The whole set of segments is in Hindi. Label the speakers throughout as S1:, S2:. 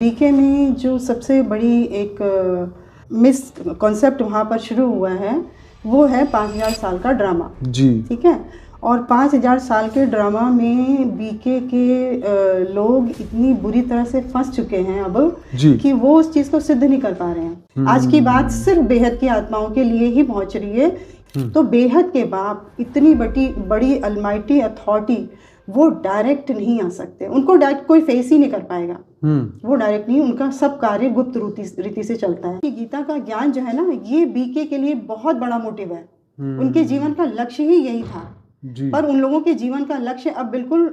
S1: बीके में जो सबसे बड़ी एक मिस कॉन्सेप्ट वहाँ पर शुरू हुआ है वो है 5000 साल का ड्रामा
S2: जी।
S1: ठीक है। और 5000 साल के ड्रामा में बीके के लोग इतनी बुरी तरह से फंस चुके हैं अब
S2: जी।
S1: कि वो उस चीज़ को सिद्ध नहीं कर पा रहे हैं। आज की बात सिर्फ बेहद की आत्माओं के लिए ही पहुंच रही है। तो बेहद के बाप इतनी बड़ी अलमाइटी अथॉरिटी वो डायरेक्ट नहीं आ सकते, उनको डायरेक्ट कोई फेस ही नहीं कर पाएगा। वो डायरेक्ट नहीं, उनका सब कार्य गुप्त रीति से चलता है। गीता का ज्ञान जो है ना, ये बीके के लिए बहुत बड़ा मोटिव है। उनके जीवन का लक्ष्य ही यही था
S2: जी।
S1: पर उन लोगों के जीवन का लक्ष्य अब बिल्कुल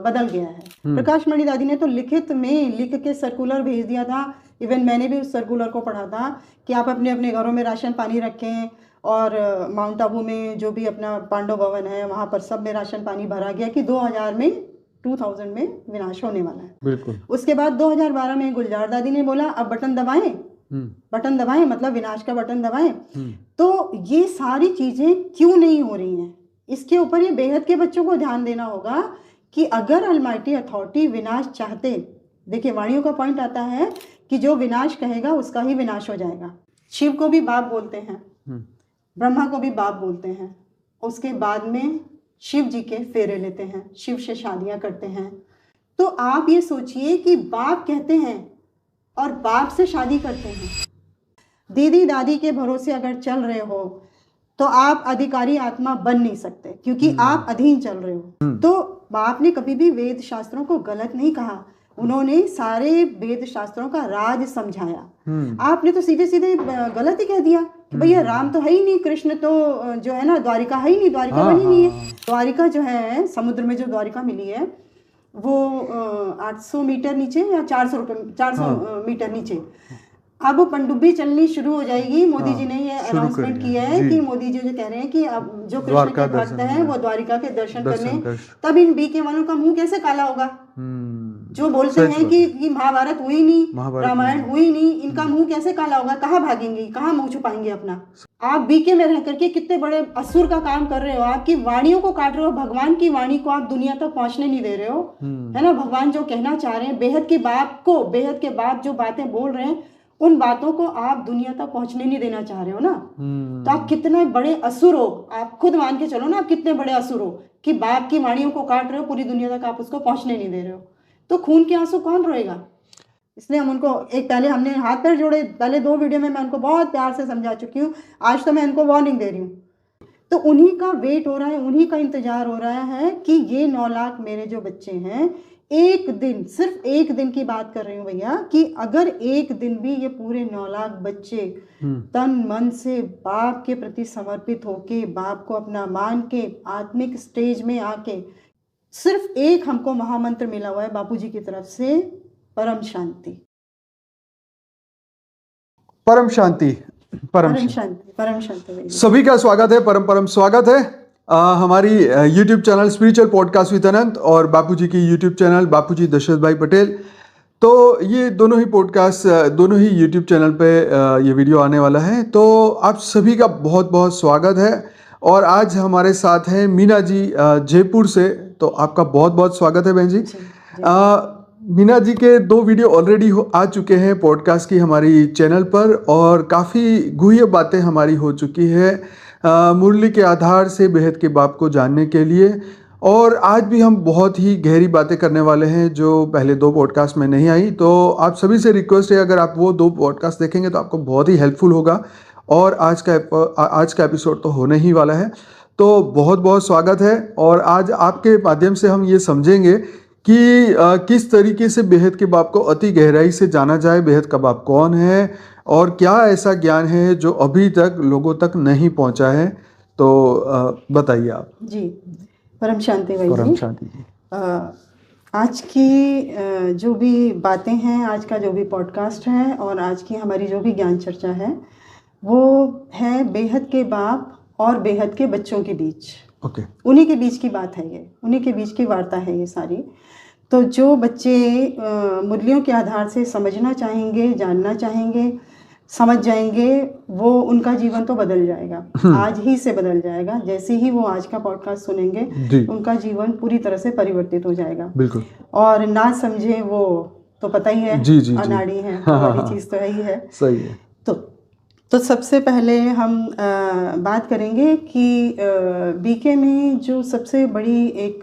S1: बदल गया है। प्रकाश मणि दादी ने तो लिखित में लिख के सर्कुलर भेज दिया था। इवन मैंने भी उस सर्कुलर को पढ़ा था कि आप अपने अपने घरों में राशन पानी रखें और माउंट आबू में जो भी अपना पांडव भवन है वहाँ पर सब में राशन पानी भरा गया कि 2000 में विनाश होने वाला है।
S2: बिल्कुल।
S1: उसके बाद 2012 में गुलजार दादी ने बोला अब बटन दबाएं मतलब विनाश का बटन दबाएं। तो ये सारी चीजें क्यों नहीं हो रही हैं, इसके ऊपर ये बेहद के बच्चों को ध्यान देना होगा कि अगर अलमाइटी अथॉरिटी विनाश चाहते, देखिए वाणियों का पॉइंट आता है कि जो विनाश कहेगा उसका ही विनाश हो जाएगा। शिव को भी बाप बोलते हैं, ब्रह्मा को भी बाप बोलते हैं। उसके बाद में शिव जी के फेरे लेते हैं, शिव से शादियां करते हैं। तो आप ये सोचिए कि बाप कहते हैं और बाप से शादी करते हैं। दीदी दादी के भरोसे अगर चल रहे हो तो आप अधिकारी आत्मा बन नहीं सकते क्योंकि आप अधीन चल रहे हो। तो बाप ने कभी भी वेद शास्त्रों को गलत नहीं कहा, उन्होंने सारे वेद शास्त्रों का राज समझाया। आपने तो सीधे सीधे गलत ही कह दिया कि भैया राम तो है ही नहीं, कृष्ण तो जो है ना द्वारिका है ही नहीं, द्वारिका बनी नहीं है। द्वारिका जो है समुद्र में जो द्वारिका मिली है वो 800 मीटर नीचे या 400 मीटर नीचे। अब पनडुब्बी चलनी शुरू हो जाएगी। मोदी जी ने ये अनाउंसमेंट किया है कि मोदी जी जो कह रहे हैं कि अब जो कृष्ण के भक्त हैं वो द्वारिका के दर्शन करने, तब इन बीके वालों का मुंह कैसे काला होगा? जो बोलते हैं कि महाभारत हुई नहीं, रामायण हुई नहीं, इनका मुंह कैसे काला होगा? कहाँ भागेंगे, कहाँ मुंह छुपाएंगे अपना? आप बीके में रह करके कितने बड़े असुर का काम कर रहे हो, आपकी वाणियों को काट रहे हो, भगवान की वाणी को आप दुनिया तक पहुंचने नहीं दे रहे हो, है ना। भगवान जो कहना चाह रहे हैं, बेहद के बाप जो बातें बोल रहे हैं उन बातों को आप दुनिया तक पहुंचने नहीं देना चाह रहे हो ना। तो आप कितने बड़े असुर हो, आप खुद मान के चलो ना, आप कितने बड़े असुर हो कि बाप की वाणियों को काट रहे हो, पूरी दुनिया तक आप उसको पहुंचने नहीं दे रहे हो। तो खून के आंसू कौन रोएगा? इसलिए हम उनको पहले हमने हाथ पैर जोड़े, पहले 2 वीडियो में मैं उनको बहुत प्यार से समझा चुकी हूँ, आज तो मैं उनको वार्निंग दे रही हूँ। तो उन्हीं का वेट हो रहा है, उन्हीं का इंतजार हो रहा है कि ये 9 लाख मेरे जो बच्चे हैं, एक दिन, सिर्फ एक दिन की बात कर रही हूँ भैया, कि अगर एक दिन भी ये पूरे 9 लाख बच्चे तन मन से बाप के प्रति समर्पित होके, बाप को अपना मान के, आत्मिक स्टेज में आके, सिर्फ एक हमको महामंत्र मिला हुआ है बापूजी की तरफ से, परम शांति।
S2: परम शांति, परम
S1: शांति।
S2: सभी का स्वागत है, परम स्वागत है हमारी YouTube channel spiritual podcast with Anant और बापूजी की YouTube चैनल बापूजी दशरथ भाई पटेल। तो ये दोनों ही पॉडकास्ट, दोनों ही YouTube चैनल पे ये वीडियो आने वाला है। तो आप सभी का बहुत बहुत स्वागत है। और आज हमारे साथ हैं मीना जी जयपुर से, तो आपका बहुत बहुत स्वागत है बहन जी। मीना जी के 2 वीडियो ऑलरेडी आ चुके हैं पॉडकास्ट की हमारी चैनल पर और काफ़ी गुह्य बातें हमारी हो चुकी है मुरली के आधार से बेहद के बाप को जानने के लिए। और आज भी हम बहुत ही गहरी बातें करने वाले हैं जो पहले 2 पॉडकास्ट में नहीं आई। तो आप सभी से रिक्वेस्ट है, अगर आप वो 2 पॉडकास्ट देखेंगे तो आपको बहुत ही हेल्पफुल होगा। और आज का एपिसोड तो होने ही वाला है। तो बहुत बहुत स्वागत है। और आज आपके माध्यम से हम ये समझेंगे कि किस तरीके से बेहद के बाप को अति गहराई से जाना जाए, बेहद का बाप कौन है और क्या ऐसा ज्ञान है जो अभी तक लोगों तक नहीं पहुंचा है। तो बताइए आप
S1: जी। परम शांति भाई।
S2: परम शांति जी।
S1: आज की जो भी बातें हैं, आज का जो भी पॉडकास्ट है और आज की हमारी जो भी ज्ञान चर्चा है, वो है बेहद के बाप और बेहद के बच्चों के बीच।
S2: ओके।
S1: उन्हीं के बीच की बात है ये, उन्हीं के बीच की वार्ता है ये सारी। तो जो बच्चे मुरलियों के आधार से समझना चाहेंगे, जानना चाहेंगे, समझ जाएंगे, वो उनका जीवन तो बदल जाएगा, आज ही से बदल जाएगा। जैसे ही वो आज का पॉडकास्ट सुनेंगे उनका जीवन पूरी तरह से परिवर्तित हो जाएगा।
S2: बिल्कुल।
S1: और ना समझे वो तो पता ही है,
S2: जी जी
S1: अनाड़ी है, तो वाली चीज़ तो है ही है।
S2: सही है।
S1: तो सबसे पहले हम बात करेंगे कि बीके में जो सबसे बड़ी एक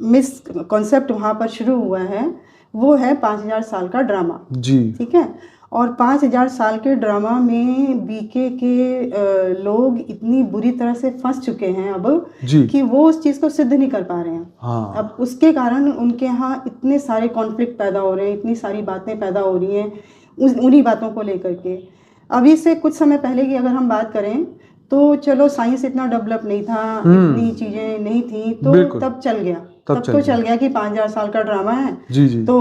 S1: मिस कॉन्सेप्ट वहाँ पर शुरू हुआ है वो है 5000 साल का ड्रामा
S2: जी।
S1: ठीक है। और 5000 साल के ड्रामा में बीके के लोग इतनी बुरी तरह से फंस चुके हैं अब
S2: जी।
S1: कि वो उस चीज़ को सिद्ध नहीं कर पा रहे हैं।
S2: हाँ।
S1: अब उसके कारण उनके यहाँ इतने सारे कॉन्फ्लिक्ट पैदा हो रहे हैं, इतनी सारी बातें पैदा हो रही हैं उन्हीं बातों को लेकर के। अभी से कुछ समय पहले की अगर हम बात करें तो चलो साइंस इतना डेवलप नहीं था, इतनी चीज़ें नहीं थी, तो तब चल गया, तब तो चल गया कि 5000 साल का ड्रामा है।
S2: जी जी।
S1: तो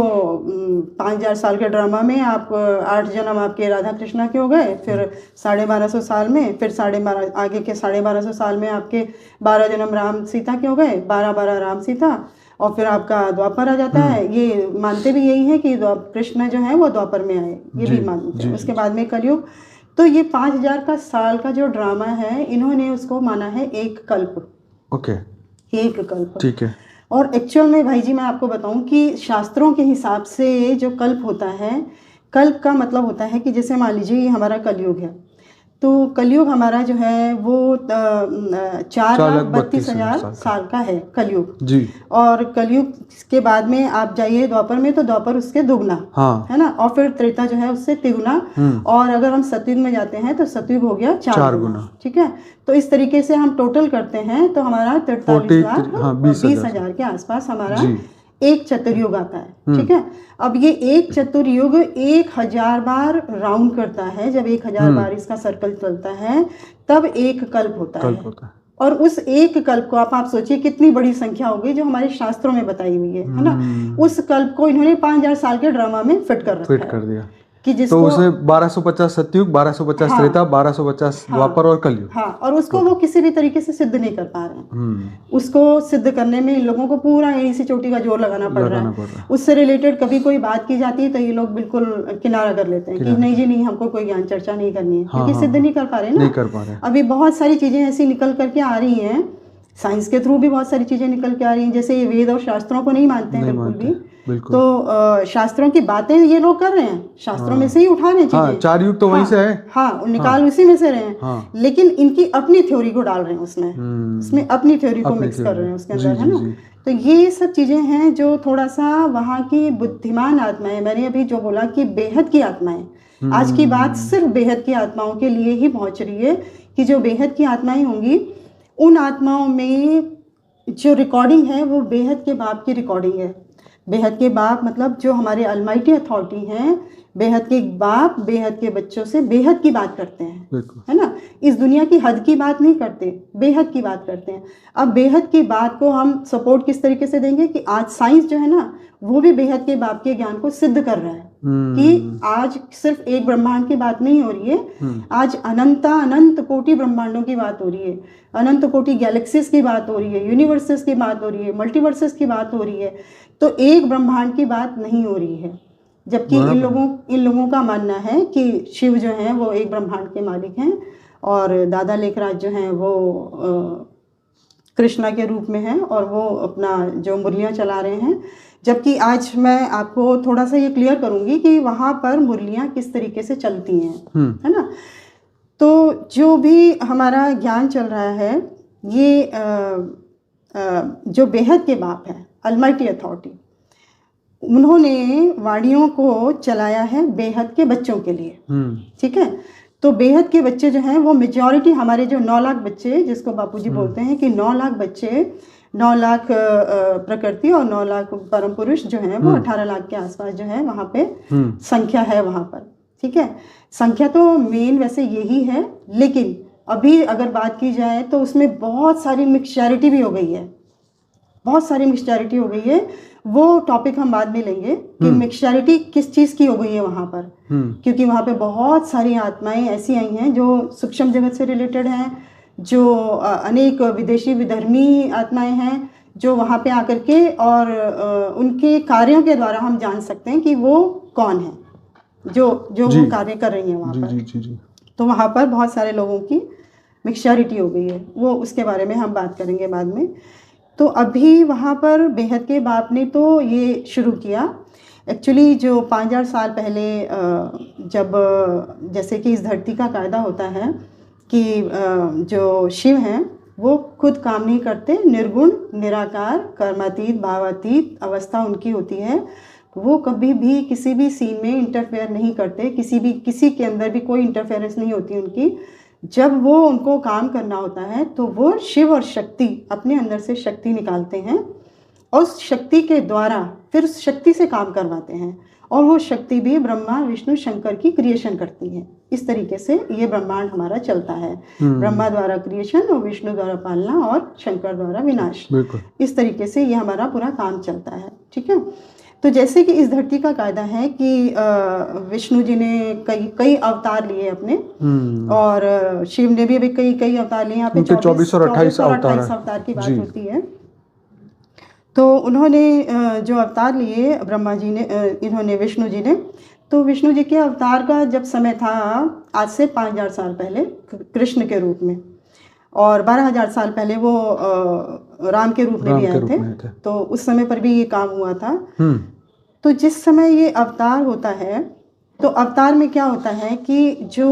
S1: 5000 साल के ड्रामा में आप 8 जन्म आपके राधा कृष्णा के हो गए, फिर 1250 साल में, फिर 1250 आगे के 1250 साल में आपके 12 जन्म राम सीता के हो गए, 12 राम सीता, और फिर आपका द्वापर आ जाता है। ये मानते भी यही है कि कृष्ण जो है वो द्वापर में आए, ये भी मानते हैं। उसके बाद में कलयुग। तो ये 5000 का साल का जो ड्रामा है, इन्होंने उसको माना है एक कल्प।
S2: ओके।
S1: एक कल्प,
S2: ठीक है।
S1: और एक्चुअल में भाई जी मैं आपको बताऊं कि शास्त्रों के हिसाब से जो कल्प होता है, कल्प का मतलब होता है कि जैसे मान लीजिए ये हमारा कलयुग है, तो कलयुग हमारा जो है वो 4,32,000 साल का है कलयुग जी। और कलयुग के बाद में आप जाइए द्वापर में, तो द्वापर उसके दुगना है ना, और फिर त्रेता जो है उससे तिगुना, और अगर हम सतयुग में जाते हैं तो सतयुग हो गया 4 गुना। ठीक है। तो इस तरीके से हम टोटल करते हैं तो हमारा 43,20,000 के आसपास हमारा एक चतुर्युग आता है। ठीक है। अब ये एक चतुर्युग 1000 बार राउंड करता है। जब 1000 बार इसका सर्कल चलता है तब एक कल्प होता है। और उस एक कल्प को आप सोचिए कितनी बड़ी संख्या होगी जो हमारे शास्त्रों में बताई हुई है ना। उस कल्प को इन्होंने 5000 साल के ड्रामा में फिट कर दिया कि जिसको
S2: तो उसमें 1250 सतयुग, 1250 त्रेता, 1250 द्वापर और कलयुग।
S1: हाँ, और उसको वो किसी भी तरीके से सिद्ध नहीं कर पा रहे हैं। उसको सिद्ध करने में इन लोगों को पूरा एड़ी सी चोटी का जोर लगाना पड़ रहा है। उससे रिलेटेड कभी कोई बात की जाती है तो ये लोग बिल्कुल किनारा कर लेते हैं कि नहीं जी नहीं, हमको कोई ज्ञान चर्चा नहीं करनी है, क्योंकि सिद्ध नहीं कर पा रहे ना। अभी बहुत सारी चीजें ऐसी निकल करके आ रही हैं, साइंस के थ्रू भी बहुत सारी चीजें निकल के आ रही हैं। जैसे ये वेद और शास्त्रों को नहीं मानते हैं बिल्कुल भी, तो शास्त्रों की बातें ये लोग कर रहे हैं, शास्त्रों में से ही उठा रहे हैं चीजें।
S2: 4 युग तो वहीं से है।
S1: हाँ, निकाल उसी में से रहे हैं। लेकिन इनकी अपनी थ्योरी को डाल रहे हैं उसमें अपनी थ्योरी को मिक्स कर रहे हैं उसके अंदर, है ना। तो ये सब चीजें हैं जो थोड़ा सा वहाँ की बुद्धिमान आत्माएं, मैंने अभी जो बोला कि बेहद की आत्माएं, आज की बात सिर्फ बेहद की आत्माओं के लिए ही पहुंच रही है कि जो बेहद की आत्माएं होंगी उन आत्माओं में जो रिकॉर्डिंग है वो बेहद के बाप की रिकॉर्डिंग है। बेहद के बाप मतलब जो हमारे अलमाइटी अथॉरिटी हैं, बेहद के बाप बेहद के बच्चों से बेहद की बात करते हैं, है ना। इस दुनिया की हद की बात नहीं करते, बेहद की बात करते हैं। अब बेहद की बात को हम सपोर्ट किस तरीके से देंगे कि आज साइंस जो है ना वो भी बेहद के बाप के ज्ञान को सिद्ध कर रहा है कि आज सिर्फ एक ब्रह्मांड की बात नहीं हो रही है, आज अनंत कोटि ब्रह्मांडों की बात हो रही है, अनंत कोटि गैलेक्सीज की बात हो रही है, यूनिवर्सेस की बात हो रही है, मल्टीवर्सेस की बात हो रही है। तो एक ब्रह्मांड की बात नहीं हो रही है। जबकि इन लोगों का मानना है कि शिव जो हैं वो एक ब्रह्मांड के मालिक हैं और दादा लेखराज जो हैं वो कृष्णा के रूप में हैं और वो अपना जो मुरलियाँ चला रहे हैं। जबकि आज मैं आपको थोड़ा सा ये क्लियर करूँगी कि वहाँ पर मुरलियाँ किस तरीके से चलती हैं, है ना। तो जो भी हमारा ज्ञान चल रहा है ये जो बेहद के बाप है, अलमाइटी अथॉरिटी, उन्होंने वाणियों को चलाया है बेहद के बच्चों के लिए। ठीक है। तो बेहद के बच्चे जो हैं वो मेजॉरिटी हमारे जो 9 लाख बच्चे, जिसको बापूजी बोलते हैं कि 9 लाख बच्चे, 9 लाख प्रकृति और 9 लाख परम पुरुष जो हैं वो 18 लाख के आसपास जो है वहाँ पे संख्या है वहाँ पर। ठीक है। संख्या तो मेन वैसे यही है, लेकिन अभी अगर बात की जाए तो उसमें बहुत सारी मिक्सचैरिटी भी हो गई है, बहुत सारी मिक्सचैरिटी हो गई है। वो टॉपिक हम बाद में लेंगे कि मिक्सचैरिटी किस चीज़ की हो गई है वहाँ पर, क्योंकि वहाँ पे बहुत सारी आत्माएं ऐसी आई हैं जो सूक्ष्म जगत से रिलेटेड हैं, जो अनेक विदेशी विधर्मी आत्माएं हैं जो वहाँ पे आकर के और उनके कार्यों के द्वारा हम जान सकते हैं कि वो कौन है जो वो कार्य कर रही हैं वहाँ पर। तो वहाँ पर बहुत सारे लोगों की मिक्सचैरिटी हो गई है, वो उसके बारे में हम बात करेंगे बाद में। तो अभी वहाँ पर बेहद के बाप ने तो ये शुरू किया। एक्चुअली जो 5000 साल पहले जब जैसे कि इस धरती का कायदा होता है कि जो शिव हैं वो खुद काम नहीं करते, निर्गुण निराकार कर्मातीत भावातीत अवस्था उनकी होती है। वो कभी भी किसी भी सीन में इंटरफेयर नहीं करते, किसी के अंदर भी कोई इंटरफेरेंस नहीं होती उनकी। जब वो उनको काम करना होता है तो वो शिव और शक्ति अपने अंदर से शक्ति निकालते हैं और उस शक्ति के द्वारा फिर उस शक्ति से काम करवाते हैं, और वो शक्ति भी ब्रह्मा विष्णु शंकर की क्रिएशन करती है। इस तरीके से ये ब्रह्मांड हमारा चलता है, ब्रह्मा द्वारा क्रिएशन और विष्णु द्वारा पालना और शंकर द्वारा विनाश। इस तरीके से ये हमारा पूरा काम चलता है। ठीक है, तो जैसे कि इस धरती का कायदा है कि विष्णु जी ने कई अवतार लिए अपने, और शिव ने भी अभी कई अवतार लिए। यहाँ पे 24 और 28 अवतार की बात होती है। तो उन्होंने जो अवतार लिए ब्रह्मा जी ने, इन्होंने विष्णु जी ने, तो विष्णु जी के अवतार का जब समय था आज से 5000 साल पहले कृष्ण के रूप में, और 12000 साल पहले वो राम के रूप में भी आए थे। तो उस समय पर भी ये काम हुआ था। तो जिस समय ये अवतार होता है तो अवतार में क्या होता है कि जो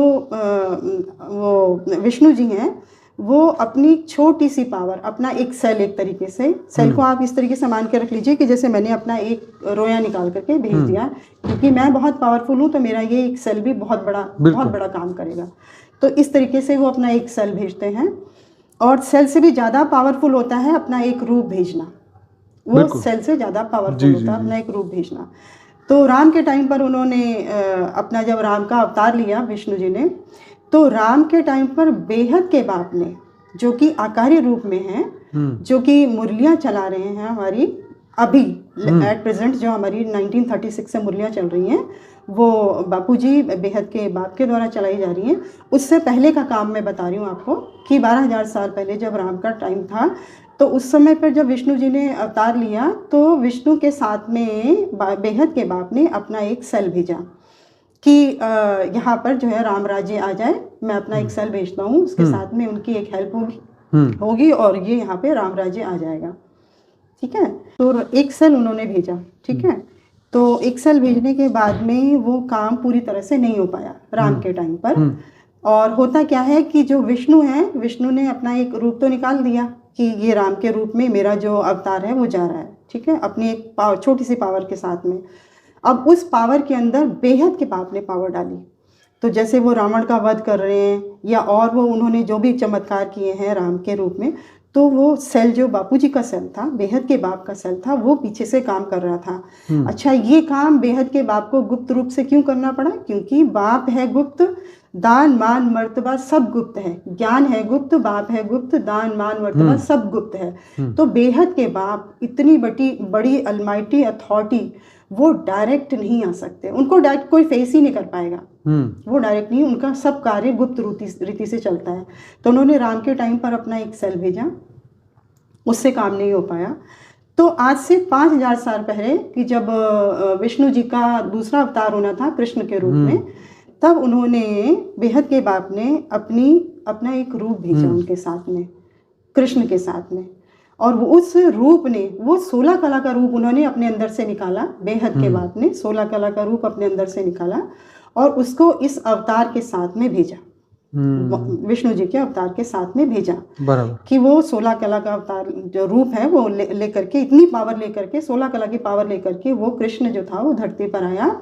S1: वो विष्णु जी हैं वो अपनी छोटी सी पावर, अपना एक सेल, एक तरीके से सेल को आप इस तरीके से मान के रख लीजिए कि जैसे मैंने अपना एक रोया निकाल करके भेज दिया, क्योंकि मैं बहुत पावरफुल हूँ तो मेरा ये एक सेल भी बहुत बड़ा काम करेगा। तो इस तरीके से वो अपना एक सेल भेजते हैं, और सेल से भी ज़्यादा पावरफुल होता है अपना एक रूप भेजना। वो सेल से ज़्यादा पावरफुल होता है अपना एक रूप भेजना। तो राम के टाइम पर उन्होंने अपना जब राम का अवतार लिया विष्णु जी ने, तो राम के टाइम पर बेहद के बाप ने, जो कि आकारी रूप में हैं, जो कि मुरलियाँ चला रहे हैं हमारी अभी एट प्रेजेंट, जो हमारी 1936 से मुरलियाँ चल रही हैं, वो बापूजी बेहद के बाप के द्वारा चलाई जा रही हैं। उससे पहले का काम मैं बता रही हूँ आपको कि 12000 साल पहले जब राम का टाइम था, तो उस समय पर जब विष्णु जी ने अवतार लिया तो विष्णु के साथ में बेहद के बाप ने अपना एक सेल भेजा कि यहाँ पर जो है राम राज्य आ जाए, मैं अपना एक सेल भेजता हूँ, उसके साथ में उनकी एक हेल्प होगी और ये यहाँ पे राम राज्य आ जाएगा। ठीक है, तो एक सेल उन्होंने भेजा। ठीक है, तो एक सेल भेजने के बाद में वो काम पूरी तरह से नहीं हो पाया राम के टाइम पर। और होता क्या है कि जो विष्णु है, विष्णु ने अपना एक रूप तो निकाल दिया कि ये राम के रूप में मेरा जो अवतार है वो जा रहा है। ठीक है, अपनी एक छोटी सी पावर के साथ में। अब उस पावर के अंदर बेहद के बाप ने पावर डाली, तो जैसे वो रावण का वध कर रहे हैं या और वो उन्होंने जो भी चमत्कार किए हैं राम के रूप में, तो वो सेल जो बापूजी का सेल था, बेहद के बाप का सेल था, वो पीछे से काम कर रहा था। अच्छा, ये काम बेहद के बाप को गुप्त रूप से क्यों करना पड़ा? क्योंकि बाप है गुप्त, दान मान मर्तबा सब गुप्त है। ज्ञान है गुप्त, बाप है गुप्त, दान मान मर्तबा सब गुप्त है। तो बेहद के बाप इतनी बड़ी अलमाइटी अथॉरिटी, वो डायरेक्ट नहीं आ सकते, उनको डायरेक्ट कोई फेस ही नहीं कर पाएगा। वो डायरेक्ट नहीं, उनका सब कार्य गुप्त रीति से चलता है। तो उन्होंने राम के टाइम पर अपना एक सेल भेजा, उससे काम नहीं हो पाया। तो आज से 5000 साल पहले कि जब विष्णु जी का दूसरा अवतार होना था कृष्ण के रूप में, तब उन्होंने बेहद के बाप ने अपना एक रूप भेजा उनके साथ में, कृष्ण के साथ में। और वो उस रूप ने, वो 16 कला का रूप उन्होंने अपने अंदर से निकाला। बेहद के बाप ने 16 कला का रूप अपने अंदर से निकाला और उसको इस अवतार के साथ में भेजा, विष्णु जी के अवतार के साथ में भेजा। बराबर, कि वो 16 कला का अवतार जो रूप है वो लेकर के, इतनी पावर लेकर के, 16 कला की पावर लेकर के वो कृष्ण जो था वो धरती पर आया।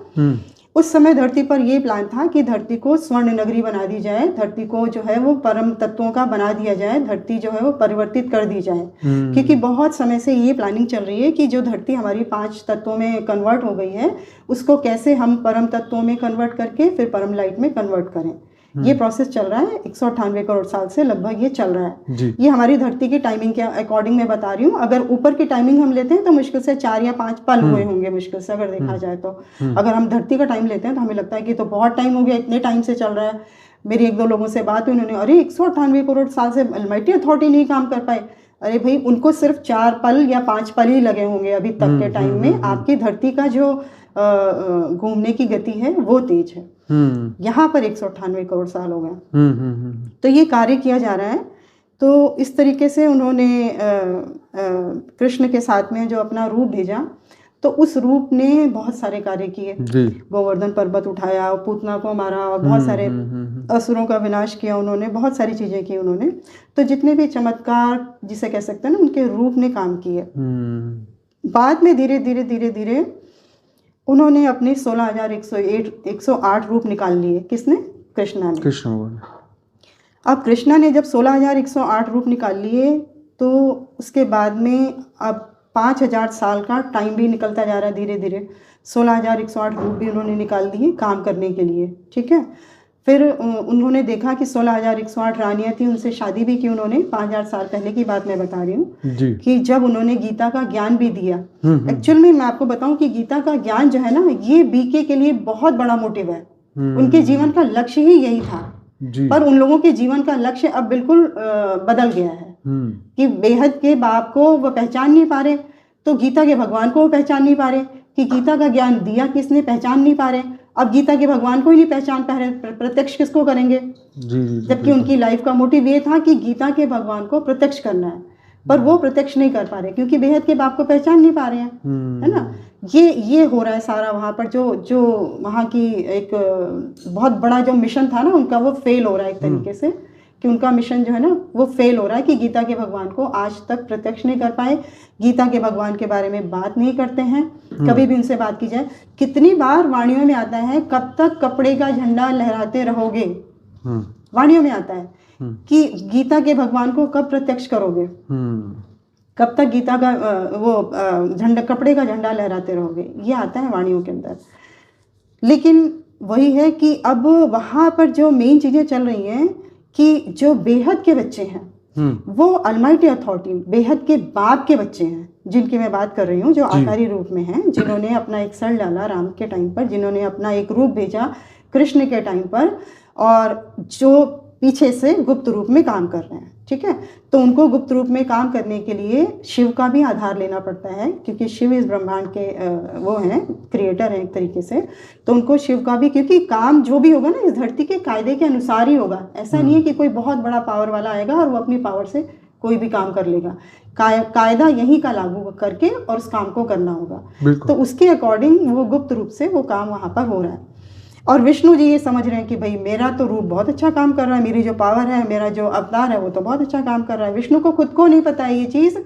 S1: उस समय धरती पर ये प्लान था कि धरती को स्वर्ण नगरी बना दी जाए, धरती को जो है वो परम तत्वों का बना दिया जाए, धरती जो है वो परिवर्तित कर दी जाए। क्योंकि बहुत समय से ये प्लानिंग चल रही है कि जो धरती हमारी 5 तत्वों में कन्वर्ट हो गई है, उसको कैसे हम परम तत्वों में कन्वर्ट करके फिर परम लाइट में कन्वर्ट करें। ये प्रोसेस चल रहा है 198 करोड़ साल से लगभग ये चल रहा है। ये हमारी धरती की टाइमिंग के अकॉर्डिंग मैं बता रही हूँ। अगर ऊपर की टाइमिंग हम लेते हैं तो मुश्किल से 4 या 5 पल हुए होंगे, मुश्किल से अगर देखा जाए तो। अगर हम धरती का टाइम लेते हैं तो हमें लगता है कि तो बहुत टाइम हो गया, इतने टाइम से चल रहा है। मेरी 1-2 लोगों से बात हुई, उन्होंने अरे 198 करोड़ साल से अलमाइटी अथॉरिटी नहीं काम कर पाए। अरे भाई, उनको सिर्फ 4 पल या 5 पल ही लगे होंगे अभी तक के टाइम में। आपकी धरती का जो घूमने की गति है वो तेज है। यहाँ पर 198 करोड़ साल हो गए। तो ये कार्य किया जा रहा है तो इस तरीके से उन्होंने कृष्ण के साथ में जो अपना रूप भेजा, तो उस रूप ने बहुत सारे कार्य किए। गोवर्धन पर्वत उठाया, पूतना को मारा, और बहुत सारे असुरों का विनाश किया उन्होंने, बहुत सारी चीज़ें की उन्होंने। तो जितने भी चमत्कार जिसे कह सकते हैं ना, उनके रूप ने काम किए। बाद में धीरे धीरे धीरे धीरे उन्होंने अपने 16,108 रूप निकाल लिए। किसने? कृष्णा ने। अब कृष्णा ने जब 16,108 रूप निकाल लिए, तो उसके बाद में अब 5,000 साल का टाइम भी निकलता जा रहा है धीरे धीरे। 16,108 रूप भी उन्होंने निकाल दिए काम करने के लिए, ठीक है। फिर उन्होंने देखा कि 16,108 रानियाँ थी, उनसे शादी भी की उन्होंने। 5,000 साल पहले की बात मैं बता रही हूँ कि जब उन्होंने गीता का ज्ञान भी दिया। एक्चुअल में मैं आपको बताऊं कि गीता का ज्ञान जो है ना, ये बीके के लिए बहुत बड़ा मोटिव है। उनके जीवन का लक्ष्य ही यही था। पर उन लोगों के जीवन का लक्ष्य अब बिल्कुल बदल गया है कि बेहद के बाप को वो पहचान नहीं पा रहे, तो गीता के भगवान को वो पहचान नहीं पा रहे कि गीता का ज्ञान दिया किसने, पहचान नहीं पा रहे। अब गीता के भगवान को ही नहीं पहचान पा रहे, प्रत्यक्ष किसको करेंगे? जबकि उनकी लाइफ का मोटिव ये था कि गीता के भगवान को प्रत्यक्ष करना है, पर वो प्रत्यक्ष नहीं कर पा रहे क्योंकि बेहद के बाप को पहचान नहीं पा रहे हैं, है ना। ये हो रहा है सारा वहाँ पर। जो वहाँ की एक बहुत बड़ा जो मिशन था ना उनका, वो फेल हो रहा है एक तरीके से, कि उनका मिशन जो है ना वो फेल हो रहा है कि गीता के भगवान को आज तक प्रत्यक्ष नहीं कर पाए, गीता के भगवान के बारे में बात नहीं करते हैं, कभी भी उनसे बात की जाए। कितनी बार वाणियों में आता है, कब तक कपड़े का झंडा लहराते रहोगे, वाणियों में आता है कि गीता के भगवान को कब प्रत्यक्ष करोगे, कब तक गीता का झंडा, कपड़े का झंडा लहराते रहोगे, ये आता है वाणियों के अंदर। लेकिन वही है कि अब वहाँ पर जो मेन चीज़ें चल रही हैं कि जो बेहद के बच्चे हैं वो अलमाइटी अथॉरिटी, बेहद के बाप के बच्चे हैं, जिनकी मैं बात कर रही हूँ, जो आकारी रूप में हैं, जिन्होंने अपना एक सर डाला राम के टाइम पर, जिन्होंने अपना एक रूप भेजा कृष्ण के टाइम पर, और जो पीछे से गुप्त रूप में काम कर रहे हैं, ठीक है। तो उनको गुप्त रूप में काम करने के लिए शिव का भी आधार लेना पड़ता है, क्योंकि शिव इस ब्रह्मांड के वो हैं, क्रिएटर हैं एक तरीके से। तो उनको शिव का भी, क्योंकि काम जो भी होगा ना इस धरती के कायदे के अनुसार ही होगा। ऐसा नहीं है कि कोई बहुत बड़ा पावर वाला आएगा और वो अपनी पावर से कोई भी काम कर लेगा। कायदा यहीं का लागू करके और उस काम को करना होगा। तो उसके अकॉर्डिंग वो गुप्त रूप से वो काम वहाँ पर हो रहा है। और विष्णु जी ये समझ रहे हैं कि भाई मेरा तो रूप बहुत अच्छा काम कर रहा है, मेरी जो पावर है, मेरा जो अवतार है वो तो बहुत अच्छा काम कर रहा है। विष्णु को खुद को नहीं पता है ये चीज़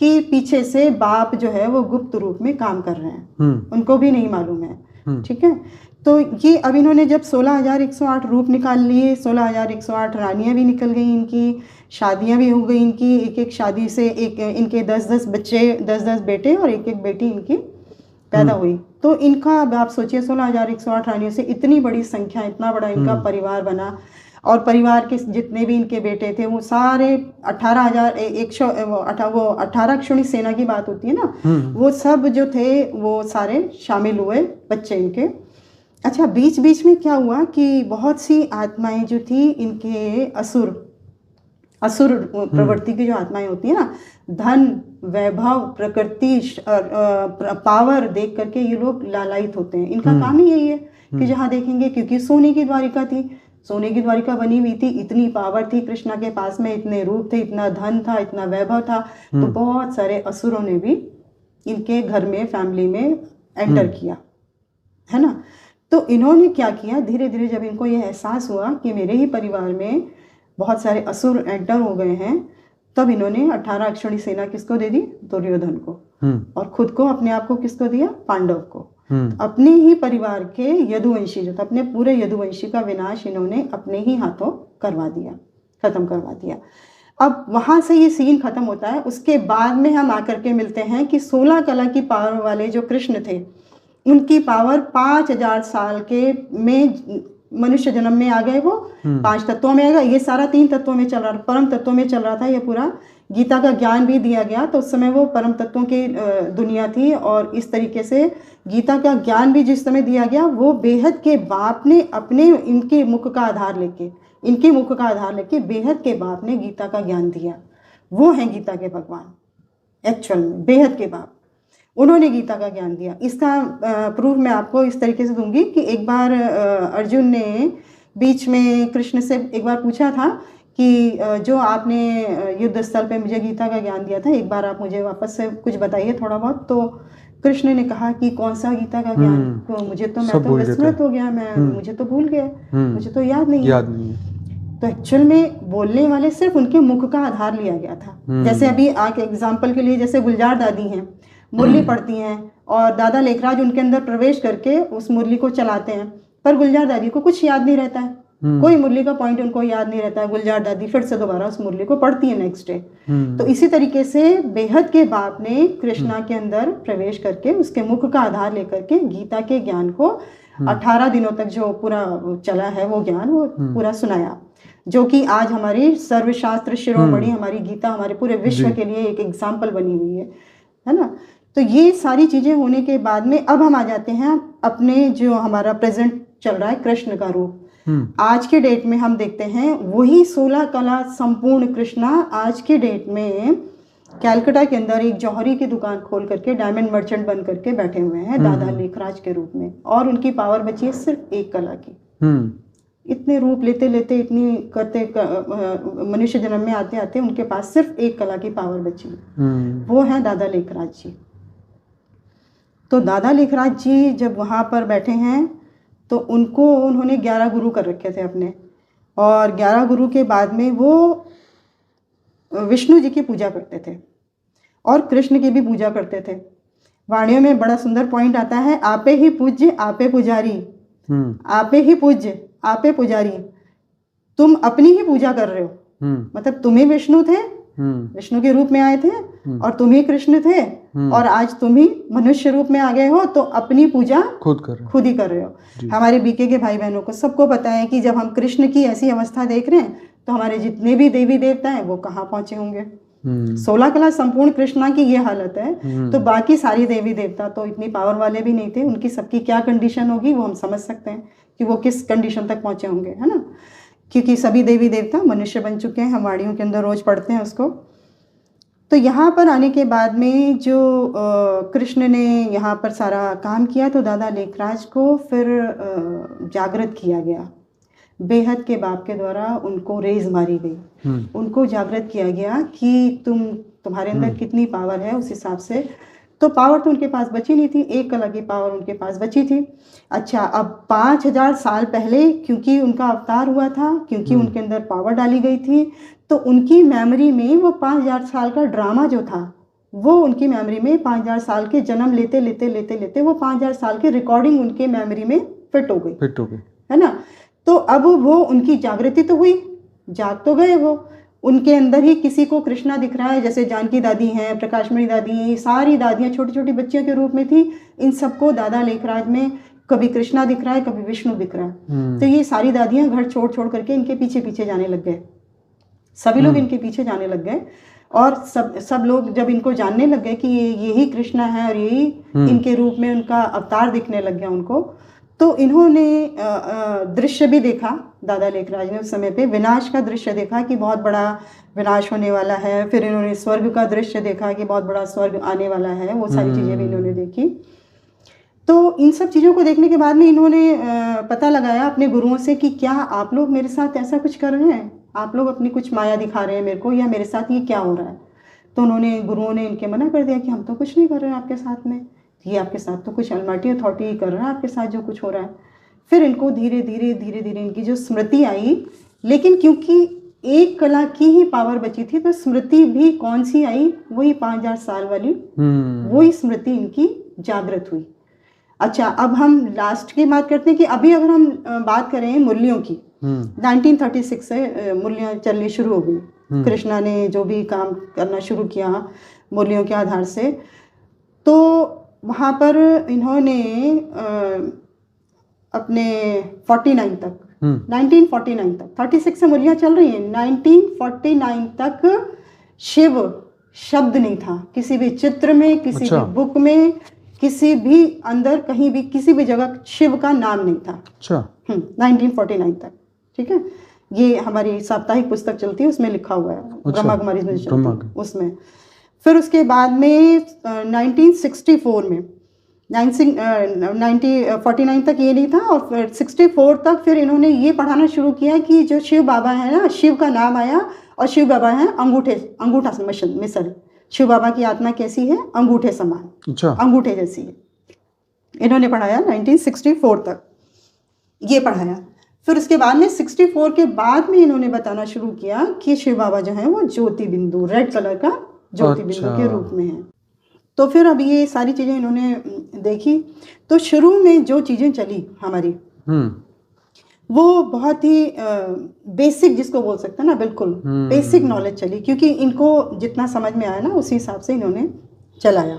S1: कि पीछे से बाप जो है वो गुप्त रूप में काम कर रहे हैं, उनको भी नहीं मालूम है, ठीक है। तो ये अब इन्होंने जब 16,108 रूप निकाल लिए, 16,108 रानियाँ भी निकल गई इनकी, शादियाँ भी हो गई इनकी, एक एक शादी से एक इनके 10-10 बच्चे, 10-10 बेटे और एक एक बेटी इनकी पैदा हुई। तो इनका अब आप सोचिए 16,108 रानियों से इतनी बड़ी संख्या, इतना बड़ा इनका परिवार बना, और परिवार के जितने भी इनके बेटे थे वो सारे 18 क्षुणी सेना की बात होती है ना, वो सब जो थे वो सारे शामिल हुए बच्चे इनके। अच्छा, बीच बीच में क्या हुआ कि बहुत सी आत्माएं जो थी इनके असुर प्रवृत्ति की जो आत्माएं होती है ना, धन वैभव प्रकृति पावर देख करके ये लोग लालायित होते हैं। इनका काम ही यही है कि जहाँ देखेंगे, क्योंकि सोने की द्वारिका थी, सोने की द्वारिका बनी हुई थी, इतनी पावर थी कृष्णा के पास में, इतने रूप थे, इतना धन था, इतना वैभव था, तो बहुत सारे असुरों ने भी इनके घर में, फैमिली में एंटर किया, है ना। तो इन्होंने क्या किया, धीरे धीरे जब इनको ये एहसास हुआ कि मेरे ही परिवार में बहुत सारे असुर एंटर हो गए हैं, तब इन्होंने 18 अक्षौणी सेना किसको दे दी? दुर्योधन को। और खुद को, अपने आप को किसको दिया? पांडव को। अपने ही परिवार के यदुवंशी जो था, अपने पूरे यदुवंशी का विनाश इन्होंने अपने ही हाथों करवा दिया, खत्म करवा दिया। अब वहां से ये सीन खत्म होता है। उसके बाद में हम आकर के मिलते हैं कि 16 कला की पावर वाले जो कृष्ण थे, उनकी पावर 5,000 साल के में मनुष्य जन्म में आ गए। वो 5 तत्वों में आ गए। ये सारा 3 तत्वों में चल रहा, परम तत्वों में चल रहा था ये पूरा। गीता का ज्ञान भी दिया गया, तो उस समय वो परम तत्वों की दुनिया थी। और इस तरीके से गीता का ज्ञान भी जिस समय दिया गया, वो बेहद के बाप ने अपने इनके मुख का आधार लेके बेहद के बाप ने गीता का ज्ञान दिया। वो हैं गीता के भगवान, एक्चुअल में बेहद के बाप, उन्होंने गीता का ज्ञान दिया। इसका प्रूफ मैं आपको इस तरीके से दूंगी कि एक बार अर्जुन ने बीच में कृष्ण से एक बार पूछा था कि जो आपने युद्ध स्थल पे मुझे गीता का ज्ञान दिया था, एक बार आप मुझे वापस से कुछ बताइए थोड़ा बहुत। तो कृष्ण ने कहा कि कौन सा गीता का ज्ञान, तो मुझे तो, मैं तो विस्मृत हो गया, मुझे तो भूल गया, मुझे तो याद नहीं है। तो एक्चुअल में बोलने वाले सिर्फ उनके मुख का आधार लिया गया था। जैसे अभी आके एग्जाम्पल के लिए, जैसे गुलजार दादी हैं, मुरली पढ़ती हैं और दादा लेखराज उनके अंदर प्रवेश करके उस मुरली को चलाते हैं, पर गुलजार दादी को कुछ याद नहीं रहता है, कोई मुरली का पॉइंट उनको याद नहीं रहता है। गुलजार दादी फिर से दोबारा उस मुरली को पढ़ती है नेक्स्ट डे। तो इसी तरीके से बेहद के बाप ने कृष्णा के अंदर प्रवेश करके उसके मुख का आधार लेकर के गीता के ज्ञान को 18 दिनों तक जो पूरा चला है वो ज्ञान वो पूरा सुनाया, जो कि आज हमारी सर्वशास्त्र शिरोमणि हमारी गीता हमारे पूरे विश्व के लिए एक एग्जाम्पल बनी हुई है ना। तो ये सारी चीजें होने के बाद में अब हम आ जाते हैं अपने जो हमारा प्रेजेंट चल रहा है कृष्ण का रूप। आज के डेट में हम देखते हैं वही 16 कला संपूर्ण कृष्णा आज के डेट में कैलकाटा के अंदर एक जौहरी की दुकान खोल करके डायमंड मर्चेंट बन करके बैठे हुए हैं दादा लेखराज के रूप में, और उनकी पावर बची है सिर्फ एक कला की। इतने रूप लेते लेते इतनी करते मनुष्य जन्म में आते आते उनके पास सिर्फ एक कला की पावर बची, वो है दादा लेखराज जी। तो दादा लेखराज जी जब वहाँ पर बैठे हैं तो उन्होंने 11 गुरु कर रखे थे अपने, और 11 गुरु के बाद में वो विष्णु जी की पूजा करते थे और कृष्ण की भी पूजा करते थे। वाणियों में बड़ा सुंदर पॉइंट आता है, आपे ही पूज्य आपे पुजारी, आपे ही पूज्य आपे पुजारी, तुम अपनी ही पूजा कर रहे हो, मतलब तुम ही विष्णु थे, विष्णु के रूप में आए थे, और तुम ही कृष्ण थे, और आज तुम ही मनुष्य रूप में आ गए हो, तो अपनी पूजा खुद ही कर रहे हो। हमारे बीके के भाई बहनों को सबको पता है कि जब हम कृष्ण की ऐसी अवस्था देख रहे हैं तो हमारे जितने भी देवी देवता हैं वो कहाँ पहुंचे होंगे। 16 कला संपूर्ण कृष्णा की ये हालत है, तो बाकी सारी देवी देवता तो इतनी पावर वाले भी नहीं थे, उनकी सबकी क्या कंडीशन होगी वो हम समझ सकते हैं कि वो किस कंडीशन तक पहुंचे होंगे, है ना। क्योंकि सभी देवी देवता मनुष्य बन चुके हैं, हम वाणियों के अंदर रोज पढ़ते हैं उसको। तो यहाँ पर आने के बाद में जो कृष्ण ने यहाँ पर सारा काम किया, तो दादा लेखराज को फिर जागृत किया गया, बेहद के बाप के द्वारा उनको रेज मारी गई, उनको जागृत किया गया कि तुम्हारे अंदर कितनी पावर है, उस हिसाब से। तो पावर तो उनके पास बची नहीं थी, एक कला की पावर उनके पास बची थी। अच्छा, अब 5000 साल पहले क्योंकि उनका अवतार हुआ था, क्योंकि उनके अंदर पावर डाली गई थी, तो उनकी मेमोरी में वो 5000 साल का ड्रामा जो था वो उनकी मेमोरी में 5000 साल के जन्म लेते लेते लेते लेते वो 5000 साल की रिकॉर्डिंग उनके मेमोरी में फिट हो गई, है ना। तो अब वो उनकी जागृति तो हुई, जाग तो गए वो, उनके अंदर ही किसी को कृष्णा दिख रहा है, जैसे जानकी दादी हैं, प्रकाशमणि दादी हैं, सारी दादियाँ छोटी छोटी बच्चियों के रूप में थी। इन सबको दादा लेखराज में कभी कृष्णा दिख रहा है, कभी विष्णु दिख रहा है। तो ये सारी दादियाँ घर छोड़ छोड़ करके इनके पीछे पीछे जाने लग गए, सभी लोग इनके पीछे जाने लग गए, और सब लोग जब इनको जानने लग गए कि यही कृष्णा है और यही इनके रूप में उनका अवतार दिखने लग गया उनको, तो इन्होंने दृश्य भी देखा। दादा लेखराज ने उस समय पे विनाश का दृश्य देखा कि बहुत बड़ा विनाश होने वाला है। फिर इन्होंने स्वर्ग का दृश्य देखा कि बहुत बड़ा स्वर्ग आने वाला है, वो सारी चीज़ें भी इन्होंने देखी। तो इन सब चीज़ों को देखने के बाद में इन्होंने पता लगाया अपने गुरुओं से कि क्या आप लोग मेरे साथ ऐसा कुछ कर रहे हैं, आप लोग अपनी कुछ माया दिखा रहे हैं मेरे को, या मेरे साथ ये क्या हो रहा है। तो गुरुओं ने इनके मना कर दिया कि हम तो कुछ नहीं कर रहे हैं आपके साथ में, ये आपके साथ तो कुछ अलमाटी अथॉरिटी कर रहा है आपके साथ जो कुछ हो रहा है। फिर इनको धीरे धीरे धीरे धीरे इनकी जो स्मृति आई, लेकिन क्योंकि एक कला की ही पावर बची थी, तो स्मृति भी कौन सी आई, वही 5000 साल वाली, वही स्मृति इनकी जागृत हुई। अच्छा, अब हम लास्ट की बात करते हैं कि अभी अगर हम बात करें मुरलियों की, 1936 से मुरलियाँ चलनी शुरू हो गई। कृष्णा ने जो भी काम करना शुरू किया मुरलियों के आधार से, तो वहाँ पर इन्होंने अपने 49 तक 1949 तक 36 से मुरलियाँ चल रही हैं, 1949 तक शिव शब्द नहीं था किसी भी चित्र में, किसी भी बुक में, किसी भी अंदर कहीं भी किसी भी जगह शिव का नाम नहीं था। 1949 तक, ठीक है। ये हमारी साप्ताहिक पुस्तक चलती है, उसमें लिखा हुआ है, ब्रह्मा कुमारी में चलती है उसमें। फिर उसके बाद में 1964 में 1949 तक ये नहीं था, और फिर 64 तक फिर इन्होंने ये पढ़ाना शुरू किया कि जो शिव बाबा है ना, शिव का नाम आया और शिव बाबा है अंगूठा मिसल। शिव बाबा की आत्मा कैसी है? अंगूठे समान,
S2: अच्छा,
S1: अंगूठे जैसी है। इन्होंने पढ़ाया 1964 तक ये पढ़ाया। फिर उसके बाद में 64 के बाद में इन्होंने बताना शुरू किया कि शिव बाबा जो है वो ज्योति बिंदु, रेड कलर का ज्योति बिंदु के रूप में है। तो फिर अब ये सारी चीज़ें इन्होंने देखी। तो शुरू में जो चीज़ें चली हमारी वो बहुत ही बेसिक, जिसको बोल सकते हैं ना, बिल्कुल बेसिक नॉलेज चली, क्योंकि इनको जितना समझ में आया ना उसी हिसाब से इन्होंने चलाया।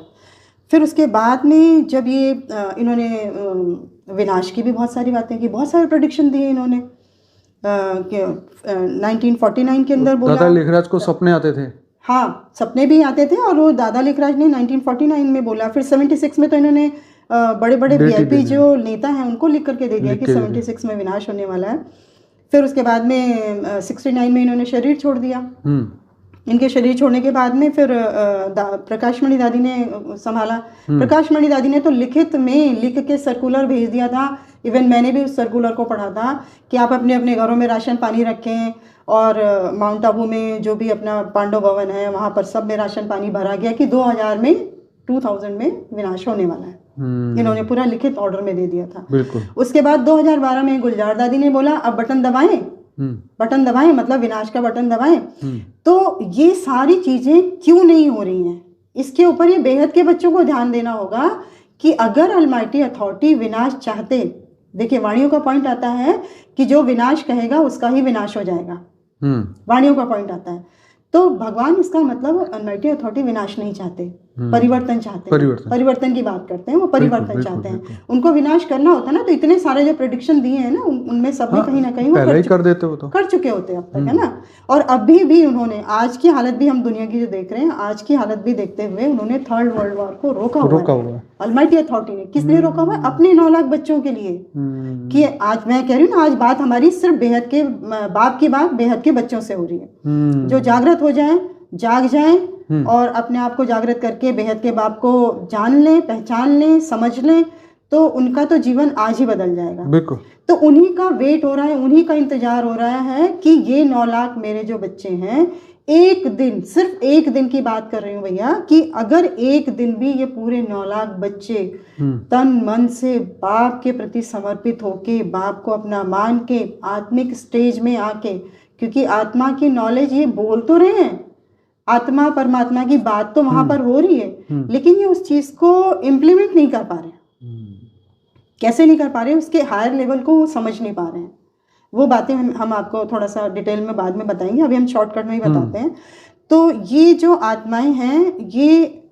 S1: फिर उसके बाद में जब ये इन्होंने विनाश की भी बहुत सारी बातें की, बहुत सारे प्रेडिक्शन दिए इन्होंने। 1949 के अंदर बोला,
S2: दादा लेखराज को सपने आते थे।
S1: हाँ, सपने भी आते थे, और वो दादा लेखराज ने 1949 में बोला। फिर 76 में तो इन्होंने बड़े बड़े VIP जो नेता हैं उनको लिख करके दे दिया कि 76 में विनाश होने वाला है। फिर उसके बाद में 69 में इन्होंने शरीर छोड़ दिया। इनके शरीर छोड़ने के बाद में फिर प्रकाशमणि दादी ने संभाला। प्रकाशमणि दादी ने तो लिखित में लिख के सर्कुलर भेज दिया था। इवन मैंने भी उस सर्कुलर को पढ़ा था कि आप अपने अपने घरों में राशन पानी रखें, और माउंट आबू में जो भी अपना पांडव भवन है वहाँ पर सब में राशन पानी भरा गया कि 2000 में विनाश होने वाला है। इन्होंने पूरा लिखित ऑर्डर में दे दिया था।
S2: बिल्कुल।
S1: उसके बाद 2012 में गुलजार दादी ने बोला अब बटन दबाएं, बटन दबाएं, मतलब विनाश का बटन दबाएं। तो ये सारी चीजें क्यों नहीं हो रही हैं, इसके ऊपर ये बेहद के बच्चों को ध्यान देना होगा कि अगर अलमाइटी अथॉरिटी विनाश चाहते, देखिए वाणियों का पॉइंट आता है कि जो विनाश कहेगा उसका ही विनाश हो जाएगा। वाणियों का पॉइंट आता है। तो भगवान, इसका मतलब अलमाइटी अथॉरिटी विनाश नहीं चाहते, परिवर्तन चाहते हैं। परिवर्तन की बात करते हैं, वो परिवर्तन चाहते हैं। उनको विनाश करना होता ना तो इतने सारे जो प्रेडिक्शन दिए हैं ना उनमें सब में कहीं ना कहीं
S2: पहले ही कर देते हो, तो
S1: कर चुके होते अब तक, है ना। और अभी भी उन्होंने, आज की हालत भी हम दुनिया की जो देख रहे हैं, आज की हालत भी देखते हुए उन्होंने 3rd वर्ल्ड वॉर को रोका हुआ है। अलमाइटी अथॉरिटी ने किस लिए रोका हुआ है? अपने 9 लाख बच्चों के लिए। कि आज मैं कह रही हूँ ना, आज बात हमारी सिर्फ बेहद के बाप की बात बेहद के बच्चों से हो रही है, जो जागृत हो जाए, जाग जाएं और अपने आप को जागृत करके बेहद के बाप को जान लें, पहचान लें, समझ लें, तो उनका तो जीवन आज ही बदल जाएगा।
S2: बिल्कुल।
S1: तो उन्हीं का वेट हो रहा है, उन्हीं का इंतजार हो रहा है कि ये 9 लाख मेरे जो बच्चे हैं, एक दिन, सिर्फ एक दिन की बात कर रही हूँ भैया, कि अगर एक दिन भी ये पूरे 9 लाख बच्चे तन मन से बाप के प्रति समर्पित होके, बाप को अपना मान के, आत्मिक स्टेज में आके, क्योंकि आत्मा की नॉलेज ये बोल तो रहे हैं, आत्मा परमात्मा की बात तो वहां पर हो रही है, लेकिन ये उस चीज को इम्प्लीमेंट नहीं कर पा रहे। कैसे नहीं कर पा रहे? उसके हायर लेवल को समझ नहीं पा रहे हैं। वो बातें हम आपको थोड़ा सा डिटेल में बाद में बताएंगे, अभी हम शॉर्टकट में ही बताते हैं। तो ये जो आत्माएं हैं, ये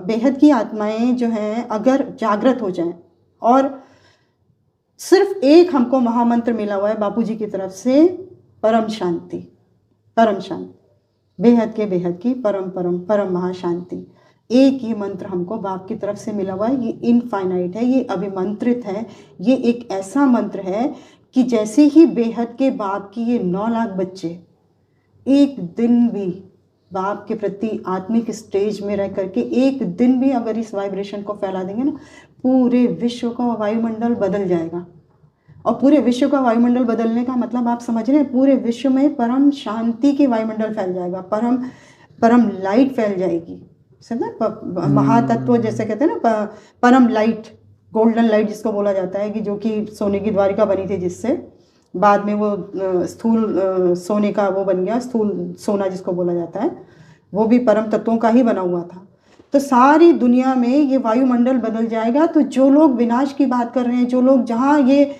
S1: बेहद की आत्माएं जो हैं, अगर जागृत हो जाएं, और सिर्फ एक हमको महामंत्र मिला हुआ है बापूजी की तरफ से, परम शांति, परम शांति, बेहद की परम परम परम महाशांति। एक ये मंत्र हमको बाप की तरफ से मिला हुआ है। ये इनफाइनाइट है, ये अभिमंत्रित है, ये एक ऐसा मंत्र है कि जैसे ही बेहद के बाप की ये 9 लाख बच्चे एक दिन भी बाप के प्रति आत्मिक स्टेज में रह करके एक दिन भी अगर इस वाइब्रेशन को फैला देंगे ना, पूरे विश्व का वायुमंडल बदल जाएगा। और पूरे विश्व का वायुमंडल बदलने का मतलब आप समझ रहे हैं, पूरे विश्व में परम शांति की वायुमंडल फैल जाएगा, परम लाइट फैल जाएगी, समझे? महातत्व जैसे कहते हैं ना, परम लाइट, गोल्डन लाइट जिसको बोला जाता है, कि जो कि सोने की द्वारिका बनी थी, जिससे बाद में वो स्थूल सोने का वो बन गया, स्थूल सोना जिसको बोला जाता है, वो भी परम तत्वों का ही बना हुआ था। तो सारी दुनिया में ये वायुमंडल बदल जाएगा। तो जो लोग विनाश की बात कर रहे हैं, जो लोग जहाँ ये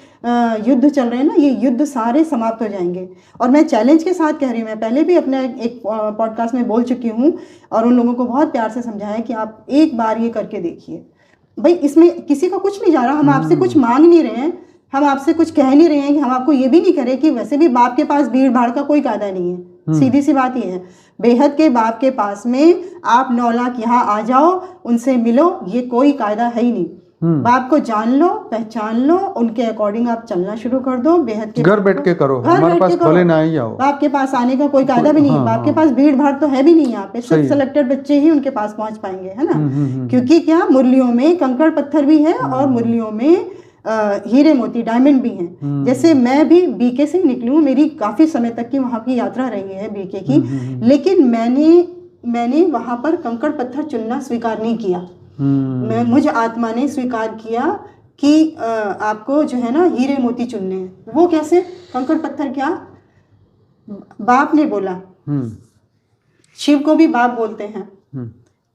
S1: युद्ध चल रहे हैं ना, ये युद्ध सारे समाप्त हो जाएंगे। और मैं चैलेंज के साथ कह रही हूँ, मैं पहले भी अपने एक पॉडकास्ट में बोल चुकी हूँ और उन लोगों को बहुत प्यार से समझाया कि आप एक बार ये करके देखिए। भाई इसमें किसी का कुछ नहीं जा रहा, हम आपसे कुछ मांग नहीं रहे हैं, हम आपसे कुछ कह नहीं रहे हैं, कि हम आपको ये भी नहीं करें कि वैसे भी बाप के पास भीड़ भाड़ का कोई कायदा नहीं है। सीधी सी बात ये है, बेहद के बाप के पास में आप 9 लाख यहाँ आ जाओ, उनसे मिलो, ये कोई कायदा है ही नहीं। बाप को जान लो, पहचान लो, उनके अकॉर्डिंग आप चलना शुरू कर दो। बेहद के
S2: घर बैठ के करो, हमारे पास भले ना ही आओ।
S1: बाप के पास आने का कोई कायदा भी नहीं। बाप के पास भीड़ भाड़ तो है भी नहीं यहाँ पे, सिर्फ सिलेक्टेड बच्चे ही उनके पास पहुंच पाएंगे, है ना। क्योंकि क्या, मुरलियों में कंकड़ पत्थर भी है और मुरलियों में हीरे मोती डायमंड भी हैं। जैसे मैं भी बीके से निकली हूँ, मेरी काफी समय तक की वहां की यात्रा रही है बीके की, लेकिन मैंने वहां पर कंकड़ पत्थर चुनना स्वीकार नहीं किया। मुझ आत्मा ने स्वीकार किया कि आपको जो है ना हीरे मोती चुनने हैं। वो कैसे? कंकड़ पत्थर क्या? बाप ने बोला। शिव को भी बाप बोलते हैं,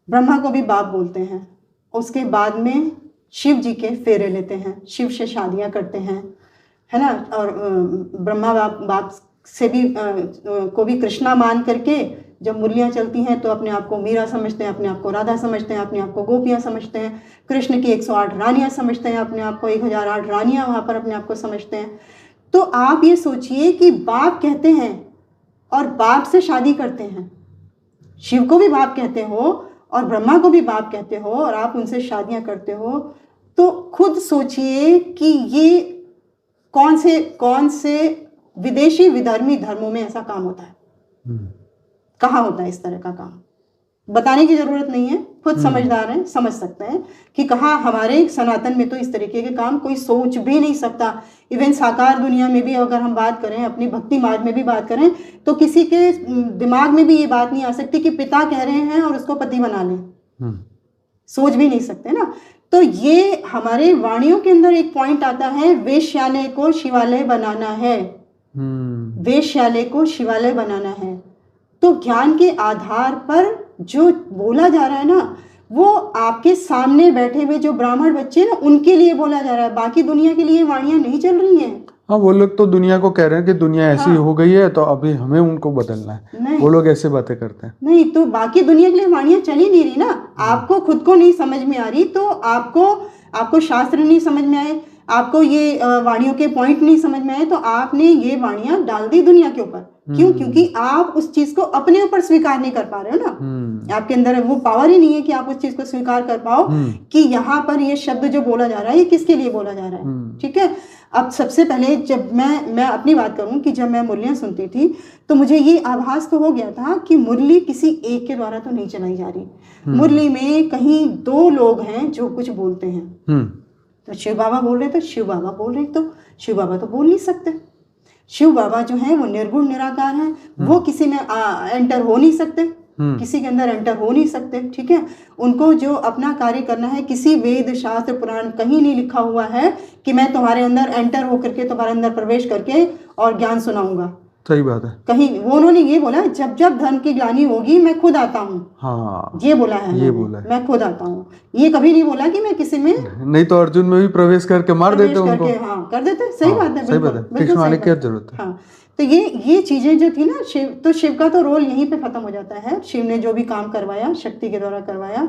S1: ब्रह्मा को भी बाप बोलते हैं। उसके बाद में शिव जी के फेरे लेते हैं, शिव से शादियां करते हैं, है ना। और ब्रह्मा बाप से भी को भी कृष्णा मान करके जब मुरलियाँ चलती हैं तो अपने आप को मीरा समझते हैं, अपने आप को राधा समझते हैं, अपने आप को गोपियाँ समझते हैं, कृष्ण की 108 रानियाँ समझते हैं, अपने आप को 1008 रानियाँ वहाँ पर अपने आप को समझते हैं। तो आप ये सोचिए कि बाप कहते हैं और बाप से शादी करते हैं, शिव को भी बाप कहते हो और ब्रह्मा को भी बाप कहते हो और आप उनसे शादियाँ करते हो, तो खुद सोचिए कि ये कौन से विदेशी विधर्मी धर्मों में ऐसा काम होता है। कहाँ होता है इस तरह का काम? बताने की जरूरत नहीं है, खुद समझदार हैं, समझ सकते हैं कि कहाँ। हमारे सनातन में तो इस तरीके के काम कोई सोच भी नहीं सकता। इवन साकार दुनिया में भी अगर हम बात करें, अपनी भक्ति मार्ग में भी बात करें, तो किसी के दिमाग में भी ये बात नहीं आ सकती कि पिता कह रहे हैं और उसको पति बना लें। सोच भी नहीं सकते ना। तो ये हमारे वाणियों के अंदर एक पॉइंट आता है, वेश्यालय को शिवालय बनाना है। वेश्यालय को शिवालय बनाना है। तो ज्ञान के आधार पर जो बोला जा रहा है ना, वो आपके सामने बैठे हुए जो ब्राह्मण बच्चे ना, उनके लिए बोला जा रहा है। बाकी दुनिया के लिए वाणियां नहीं चल रही हैं।
S2: हाँ, वो लोग तो दुनिया को कह रहे हैं कि दुनिया ऐसी हो गई है तो अभी हमें उनको बदलना है। वो लोग ऐसे बातें करते हैं।
S1: नहीं, तो बाकी दुनिया के लिए वाणियां चल ही नहीं रही ना। आपको खुद को नहीं समझ में आ रही, तो आपको शास्त्र नहीं समझ में आए, आपको ये वाणियों के पॉइंट नहीं समझ में आए, तो आपने ये वाणियां डाल दी दुनिया के ऊपर। क्यों? क्योंकि आप उस चीज को अपने ऊपर स्वीकार नहीं कर पा रहे हो ना। आपके अंदर वो पावर ही नहीं है कि आप उस चीज को स्वीकार कर पाओ कि यहाँ पर ये शब्द जो बोला जा रहा है, ये किसके लिए बोला जा रहा है। ठीक है। अब सबसे पहले जब मैं अपनी बात करूं कि जब मैं मुरलियां सुनती थी तो मुझे ये आभास तो हो गया था कि मुरली किसी एक के द्वारा तो नहीं चलाई जा रही। मुरली में कहीं दो लोग हैं जो कुछ बोलते हैं। तो शिव बाबा बोल रहे तो शिव बाबा बोल रहे, तो शिव बाबा तो बोल नहीं सकते। शिव बाबा जो है वो निर्गुण निराकार हैं, वो किसी में एंटर हो नहीं सकते, किसी के अंदर एंटर हो नहीं सकते। ठीक है। उनको जो अपना कार्य करना है, किसी वेद शास्त्र पुराण कहीं नहीं लिखा हुआ है कि मैं तुम्हारे अंदर एंटर होकर के तुम्हारे अंदर प्रवेश करके और ज्ञान सुनाऊंगा।
S2: सही बात है।
S1: कहीं वो उन्होंने ये बोला, जब जब धर्म की ग्लानि होगी मैं खुद आता हूँ।
S2: हाँ,
S1: ये बोला है,
S2: ये बोला है।
S1: मैं खुद आता हूँ। ये कभी नहीं बोला कि मैं किसी में,
S2: नहीं तो अर्जुन में भी प्रवेश करके मार देते उनको।
S1: हाँ, कर देते। सही बात है,
S2: सही बात है। कृष्ण आने की क्या जरूरत है।
S1: हाँ, तो ये चीजें जो थी ना, शिव का तो रोल यहीं पे खत्म हो जाता है। शिव ने जो भी काम करवाया, शक्ति के द्वारा करवाया।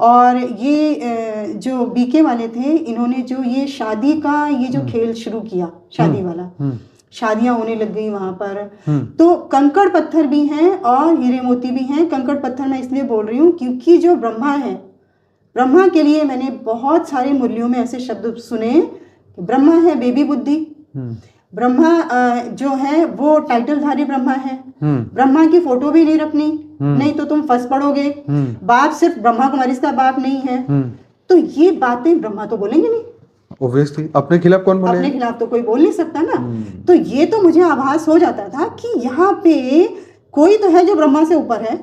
S1: और ये जो बीके वाले थे, इन्होंने जो ये शादी का ये जो खेल शुरू किया, शादी वाला, शादियां होने लग गई वहां पर। तो कंकड़ पत्थर भी हैं और हीरे मोती भी हैं। कंकड़ पत्थर मैं इसलिए बोल रही हूँ क्योंकि जो ब्रह्मा है, ब्रह्मा के लिए मैंने बहुत सारे मुरलियों में ऐसे शब्द सुने कि ब्रह्मा है बेबी बुद्धि, ब्रह्मा जो है वो टाइटलधारी ब्रह्मा है, ब्रह्मा की फोटो भी नहीं रखनी, नहीं तो तुम फंस पड़ोगे, बाप सिर्फ ब्रह्मा कुमारी का बाप नहीं है। तो ये बातें ब्रह्मा तो बोलेंगे नहीं,
S2: ऑब्वियसली। अपने खिलाफ कौन बोलेगा?
S1: अपने खिलाफ तो कोई बोल नहीं सकता ना। तो ये तो मुझे आभास हो जाता था कि यहाँ पे कोई तो है जो ब्रह्मा से ऊपर है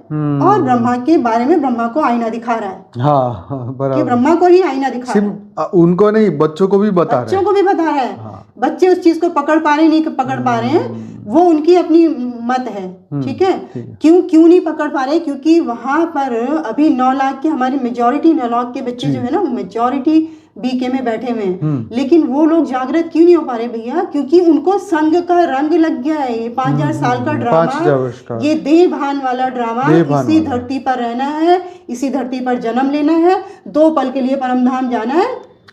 S1: और ब्रह्मा के बारे में ब्रह्मा को आईना दिखा रहा है।
S2: हाँ, बराबर।
S1: कि ब्रह्मा को ही आईना दिखा रहा है,
S2: उनको नहीं, बच्चों को भी बता रहा है।
S1: बच्चों को भी बता रहा है।
S2: हाँ।
S1: बच्चे उस चीज को पकड़ पा रहे नहीं पकड़ पा रहे हैं, वो उनकी अपनी मत है। ठीक है। क्यों नहीं पकड़ पा रहे? क्योंकि वहां पर अभी 9 लाख के हमारी मेजॉरिटी 9 लाख के बच्चे जो है ना, मेजॉरिटी बीके में बैठे हुए हैं। लेकिन वो लोग जागृत क्यों नहीं हो पा रहे भैया? क्योंकि उनको संग का रंग लग गया है। ये 5000 साल का ड्रामा, ये देह भान वाला ड्रामा, इसी धरती पर रहना है, इसी धरती पर जन्म लेना है, 2 पल के लिए परमधाम जाना है।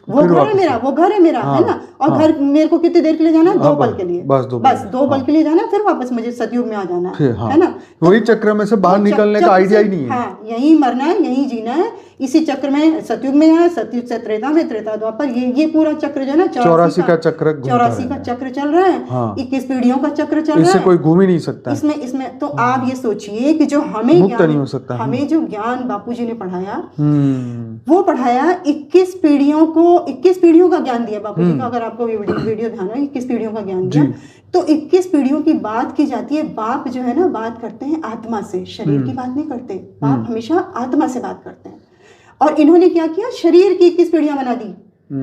S1: वो घर है मेरा, वो घर है मेरा, है ना। और घर मेरे को कितनी देर के लिए जाना है? 2 पल के लिए, बस 2 पल के लिए जाना है, फिर वापस मुझे सतयुग में आ जाना है ना।
S2: वही चक्र में से बाहर निकलने का आइडिया ही नहीं है।
S1: हाँ, यही मरना है, यही जीना है, इसी चक्र में सतयुग में है, सतयुग से त्रेता में, त्रेता द्वापर, ये पूरा चक्र जो है ना 84 का चक्र, 84 का चक्र चल रहा है। हाँ। 21 पीढ़ियों का चक्र चल रहा है,
S2: इससे कोई घूम ही नहीं सकता
S1: इसमें। तो आप ये सोचिए कि जो हमें ज्ञान नहीं हो सकता, हमें जो ज्ञान बापूजी ने पढ़ाया, वो पढ़ाया 21 पीढ़ियों का ज्ञान दिया बापूजी का। अगर आपको वीडियो ध्यान है, 21 पीढ़ियों का ज्ञान दिया। तो 21 पीढ़ियों की बात की जाती है। बाप जो है ना, बात करते हैं आत्मा से, शरीर की बात नहीं करते। बाप हमेशा आत्मा से बात करते हैं। और इन्होंने क्या किया, शरीर की 21 पीढ़ियां बना दी,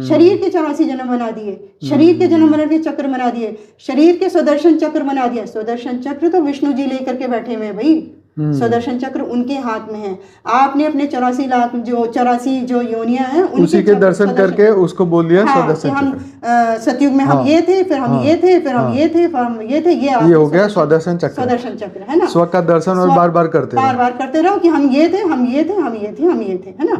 S1: शरीर के 84 जन्म बना दिए, शरीर के जन्म मरण के चक्र बना दिए, शरीर के सुदर्शन चक्र बना दिया। सुदर्शन चक्र तो विष्णु जी लेकर के बैठे हुए हैं भाई, सुदर्शन चक्र उनके हाथ में है। आपने अपने 84 लाख जो 84 जो योनियां हैं उसी के दर्शन करके उसको बोल दिया सुदर्शन चक्र। हम सतयुग में हम ये थे, फिर हम ये थे, फिर हम ये थे, फिर हम ये थे, ये
S2: हो गया सुदर्शन चक्र।
S1: सुदर्शन चक्र है ना,
S2: स्व का दर्शन और बार बार करते
S1: रहो कि हम ये थे, हम ये थे, हम ये थे, हम ये थे, है ना।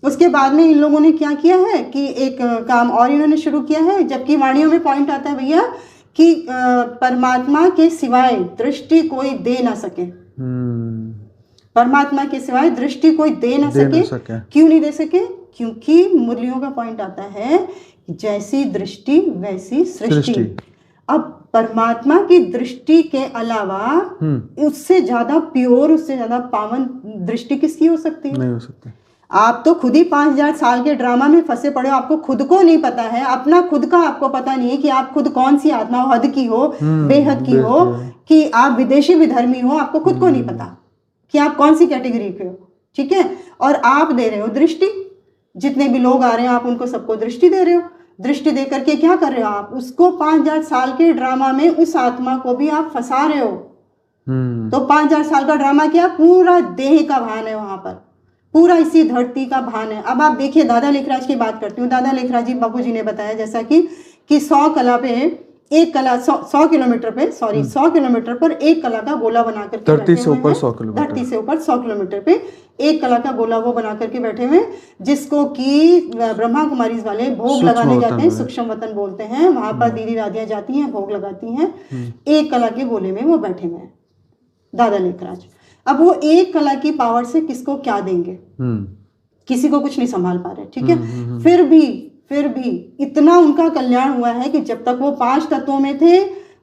S1: उसके बाद में इन लोगों ने क्या किया है कि एक काम और इन्होंने शुरू किया है। जबकि वाणियों में पॉइंट आता है भैया कि परमात्मा के सिवाय दृष्टि कोई दे ना सके, परमात्मा के सिवाय दृष्टि कोई दे ना सके। क्यों नहीं दे सके? क्योंकि मुरलियों का पॉइंट आता है जैसी दृष्टि वैसी सृष्टि। अब परमात्मा की दृष्टि के अलावा उससे ज्यादा प्योर, उससे ज्यादा पावन दृष्टि किसकी हो सकती है?
S2: नहीं हो सकती।
S1: आप तो खुद ही 5000 साल के ड्रामा में फंसे पड़े हो, आपको खुद को नहीं पता है, अपना खुद का आपको पता नहीं है कि आप खुद कौन सी आत्मा हो, हद की हो, बेहद की हो, कि आप विदेशी विधर्मी हो, आपको खुद को नहीं पता कि आप कौन सी कैटेगरी के हो। ठीक है, और आप दे रहे हो दृष्टि, जितने भी लोग आ रहे हैं आप उनको सबको दृष्टि दे रहे हो। दृष्टि दे करके क्या कर रहे हो आप? उसको 5000 साल के ड्रामा में उस आत्मा को भी आप फंसा रहे हो। तो 5000 साल का ड्रामा क्या? पूरा देह का भान है वहां पर, पूरा इसी धरती का भान है। अब आप देखिए, दादा लेखराज की बात करती हूँ। दादा लेखराज जी बापूजी ने बताया जैसा कि 100 कला पे एक कला 100 किलोमीटर पे 100 किलोमीटर पर एक कला का गोला बनाकर
S2: धरती से ऊपर 100 किलोमीटर,
S1: धरती से ऊपर 100 किलोमीटर पे एक कला का गोला वो बना करके बैठे हुए, जिसको कि ब्रह्मा कुमारीज वाले भोग लगाने जाते हैं, सूक्ष्म वतन बोलते हैं। वहां पर दीदी दादियां जाती हैं, भोग लगाती हैं। एक कला के गोले में वो बैठे हुए हैं दादा लेखराज। अब वो एक कला की पावर से किसको क्या देंगे? किसी को कुछ नहीं संभाल पा रहे। ठीक है, फिर भी इतना उनका कल्याण हुआ है कि जब तक वो 5 तत्वों में थे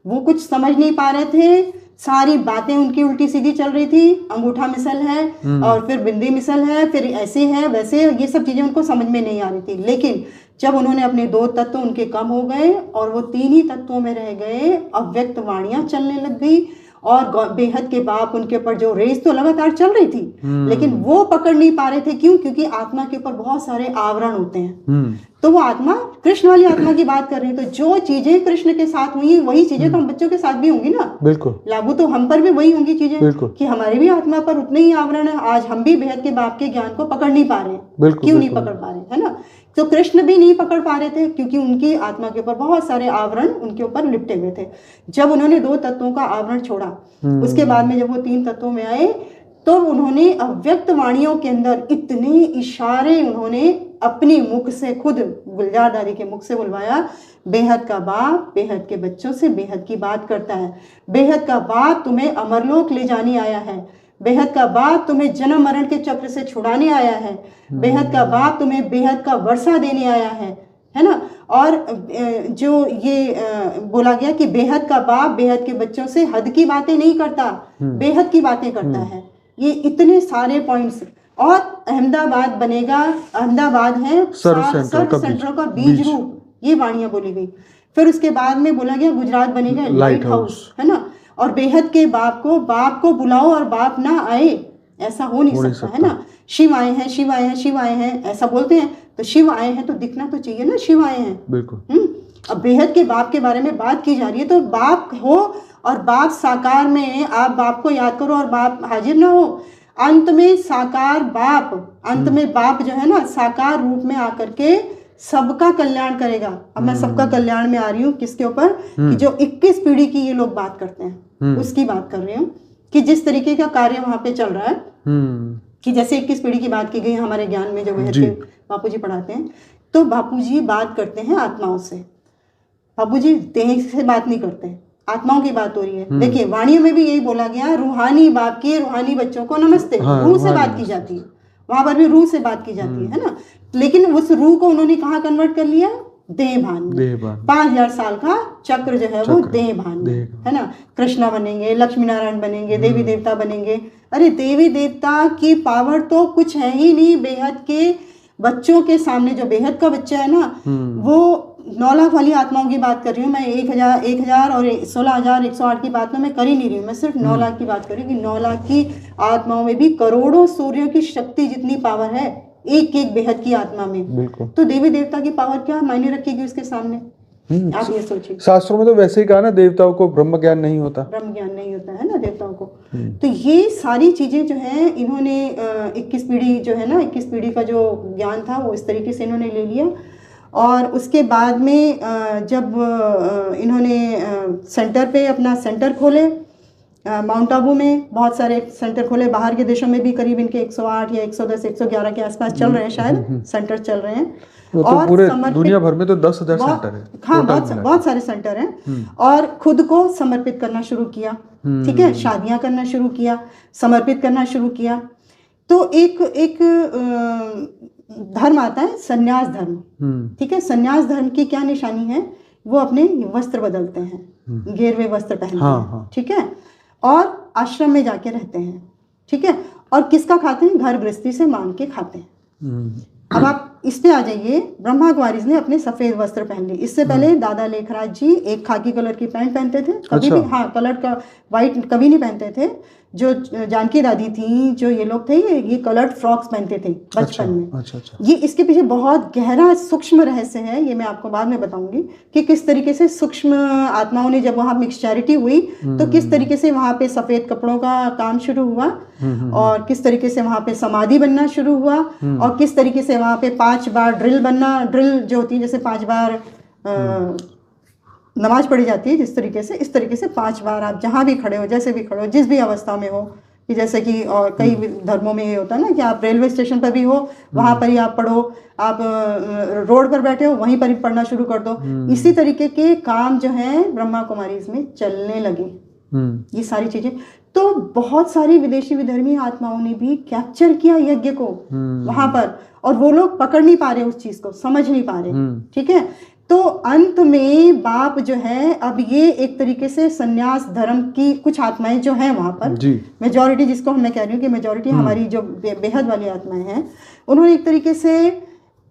S1: वो कुछ समझ नहीं पा रहे थे, सारी बातें उनकी उल्टी सीधी चल रही थी। अंगूठा मिसल है और फिर बिंदी मिसल है, फिर ऐसे है वैसे, ये सब चीजें उनको समझ में नहीं आ रही थी। लेकिन जब उन्होंने अपने 2 तत्व उनके कम हो गए और वो 3 ही तत्वों में रह गए, अव्यक्त वाणियां चलने लग गई और बेहद के बाप उनके ऊपर जो रेस तो लगातार चल रही थी, लेकिन वो पकड़ नहीं पा रहे थे। क्यों? क्योंकि आत्मा के ऊपर बहुत सारे आवरण होते हैं। तो वो आत्मा, कृष्ण वाली आत्मा की बात कर रही है, तो जो चीजें कृष्ण के साथ हुई वही चीजें तो हम बच्चों के साथ भी होंगी ना।
S2: बिल्कुल,
S1: लागू तो हम पर भी वही होंगी चीजें कि हमारी भी आत्मा पर उतने ही आवरण है। आज हम भी बेहद के बाप के ज्ञान को पकड़ नहीं पा रहे हैं। क्यों नहीं पकड़ पा रहे, है ना? तो कृष्ण भी नहीं पकड़ पा रहे थे क्योंकि उनकी आत्मा के ऊपर बहुत सारे आवरण उनके ऊपर लिपटे हुए थे। जब उन्होंने 2 तत्वों का आवरण छोड़ा, उसके बाद में जब वो 3 तत्वों में आए, तो उन्होंने अव्यक्त वाणियों के अंदर इतने इशारे उन्होंने अपनी मुख से, खुद गुलजार दादी के मुख से बुलवाया। बेहद का बाप बेहद के बच्चों से बेहद की बात करता है। बेहद का बाप तुम्हें अमरलोक ले जाने आया है। बेहद का बाप तुम्हें जन्म मरण के चक्र से छुड़ाने आया है। बेहद का बाप तुम्हें बेहद का वर्षा देने आया है ना। और जो ये बोला गया कि बेहद का बाप बेहद के बच्चों से हद की बातें नहीं करता, बेहद की बातें करता है। ये इतने सारे पॉइंट्स। और अहमदाबाद बनेगा, अहमदाबाद है सर्व सेंटरों का बीज रूप, ये वाणियां बोली गई। फिर उसके बाद में बोला गया गुजरात बनेगा लाइट हाउस, है ना। और बेहद के बाप को बुलाओ और बाप ना आए, ऐसा हो नहीं सकता, है ना। शिव आए हैं, शिव आए हैं, शिव आए हैं, ऐसा बोलते हैं। तो शिव आए हैं तो दिखना तो चाहिए ना, शिव आए हैं।
S2: बिल्कुल।
S1: अब बेहद के बाप के बारे में बात की जा रही है, तो बाप हो और बाप साकार में आप बाप को याद करो और बाप हाजिर ना हो। अंत में साकार बाप, अंत में बाप जो है ना साकार रूप में आकर के सबका कल्याण करेगा। अब मैं सबका कल्याण में आ रही हूँ किसके ऊपर, कि जो 21 पीढ़ी की ये लोग बात करते हैं, उसकी बात कर रही हूँ। कि जिस तरीके का कार्य वहां पे चल रहा है, कि जैसे 21 पीढ़ी की बात की गई हमारे ज्ञान में, जो बेहद के बापूजी पढ़ाते हैं, तो बापूजी बात करते हैं आत्माओं से। बापूजी देह से बात नहीं करते, आत्माओं की बात हो रही है। देखिए वाणियों में भी यही बोला गया, रूहानी बाप के रूहानी बच्चों को नमस्ते। रूह से बात की जाती है, वहां पर भी रूह से बात की जाती है ना, लेकिन उस रूह को उन्होंने कहाँ कन्वर्ट कर लिया, देह भान में। 5000 साल का चक्र जो है वो देह भान में है ना। कृष्णा बनेंगे, लक्ष्मी नारायण बनेंगे, देवी देवता बनेंगे। अरे देवी देवता की पावर तो कुछ है ही नहीं बेहद के बच्चों के सामने। जो बेहद का बच्चा है ना, वो 9 लाख वाली आत्माओं की बात कर रही हूँ मैं। 1000 और 16,108 की बात मैं कर ही नहीं रही हूँ। मैं सिर्फ 9 लाख की बात कर रही हूँ कि 9 लाख की आत्माओं में भी करोड़ों सूर्यों की शक्ति जितनी पावर है एक एक बेहद की आत्मा में। तो देवी देवता की पावर क्या मायने रखेगी उसके सामने, आप ये सोचिए।
S2: शास्त्रों में तो वैसे ही कहा ना, देवताओं को ब्रह्म ज्ञान नहीं होता,
S1: ब्रह्म ज्ञान नहीं होता है ना देवताओं को। तो ये सारी चीजें जो है इन्होंने 21 पीढ़ी जो है ना, 21 पीढ़ी का जो ज्ञान था वो इस तरीके से इन्होंने ले लिया। और उसके बाद में जब इन्होंने सेंटर पे अपना सेंटर खोले, माउंट आबू में बहुत सारे सेंटर खोले, बाहर के देशों में भी करीब इनके 108 या 110 111 के आसपास चल रहे हैं, शायद सेंटर चल रहे हैं।
S2: और पूरे दुनिया भर में तो 10,000 सेंटर है।
S1: हाँ, बहुत सारे सेंटर हैं। और खुद को समर्पित करना शुरू किया, ठीक है, शादियां करना शुरू किया, समर्पित करना शुरू किया। तो एक धर्म आता है संन्यास धर्म, ठीक है। संन्यास धर्म की क्या निशानी है, वो अपने वस्त्र बदलते हैं, गेरवे वस्त्र पहनते हैं, ठीक है, और आश्रम में जाके रहते हैं, ठीक है। और किसका खाते हैं, घर गृहस्थी से मांग के खाते हैं। अब आप इस पे आ जाइए, ब्रह्मा कुमारीज ने अपने सफेद वस्त्र पहन लिए। इससे पहले दादा लेखराज जी एक खाकी कलर की पैंट पहनते थे, कभी भी, हाँ, कलर का व्हाइट कभी नहीं पहनते थे। जो जानकी दादी थी, जो ये लोग थे, ये कलर्ड फ्रॉक्स पहनते थे बचपन में। ये इसके पीछे बहुत गहरा सूक्ष्म रहस्य है, ये मैं आपको बाद में बताऊंगी कि किस तरीके से सूक्ष्म आत्माओं ने, जब वहां मिक्सचैरिटी हुई तो किस तरीके से वहां पे सफेद कपड़ों का काम शुरू हुआ, और किस तरीके से वहां पे समाधि बनना शुरू हुआ, और किस तरीके से वहां पे 5 बार ड्रिल बनना, ड्रिल जो होती है जैसे 5 बार नमाज पढ़ी जाती है जिस तरीके से, इस तरीके से 5 बार आप जहाँ भी खड़े हो, जैसे भी खड़े हो, जिस भी अवस्था में हो, कि जैसे कि और कई धर्मों में ये होता है ना कि आप रेलवे स्टेशन पर भी हो, वहाँ पर ही आप पढ़ो, आप रोड पर बैठे हो, वहीं पर ही पढ़ना शुरू कर दो। इसी तरीके के काम जो है ब्रह्मा कुमारीज में चलने लगे, ये सारी चीजें। तो बहुत सारी विदेशी विधर्मी आत्माओं ने भी कैप्चर किया यज्ञ को वहां पर, और वो लोग पकड़ नहीं पा रहे, उस चीज को समझ नहीं पा रहे, ठीक है। तो अंत में बाप जो है, अब ये एक तरीके से संन्यास धर्म की कुछ आत्माएं जो हैं वहां पर, मेजॉरिटी, जिसको मैं कह रही हूँ कि मेजॉरिटी हमारी जो बेहद वाली आत्माएं हैं, उन्होंने एक तरीके से,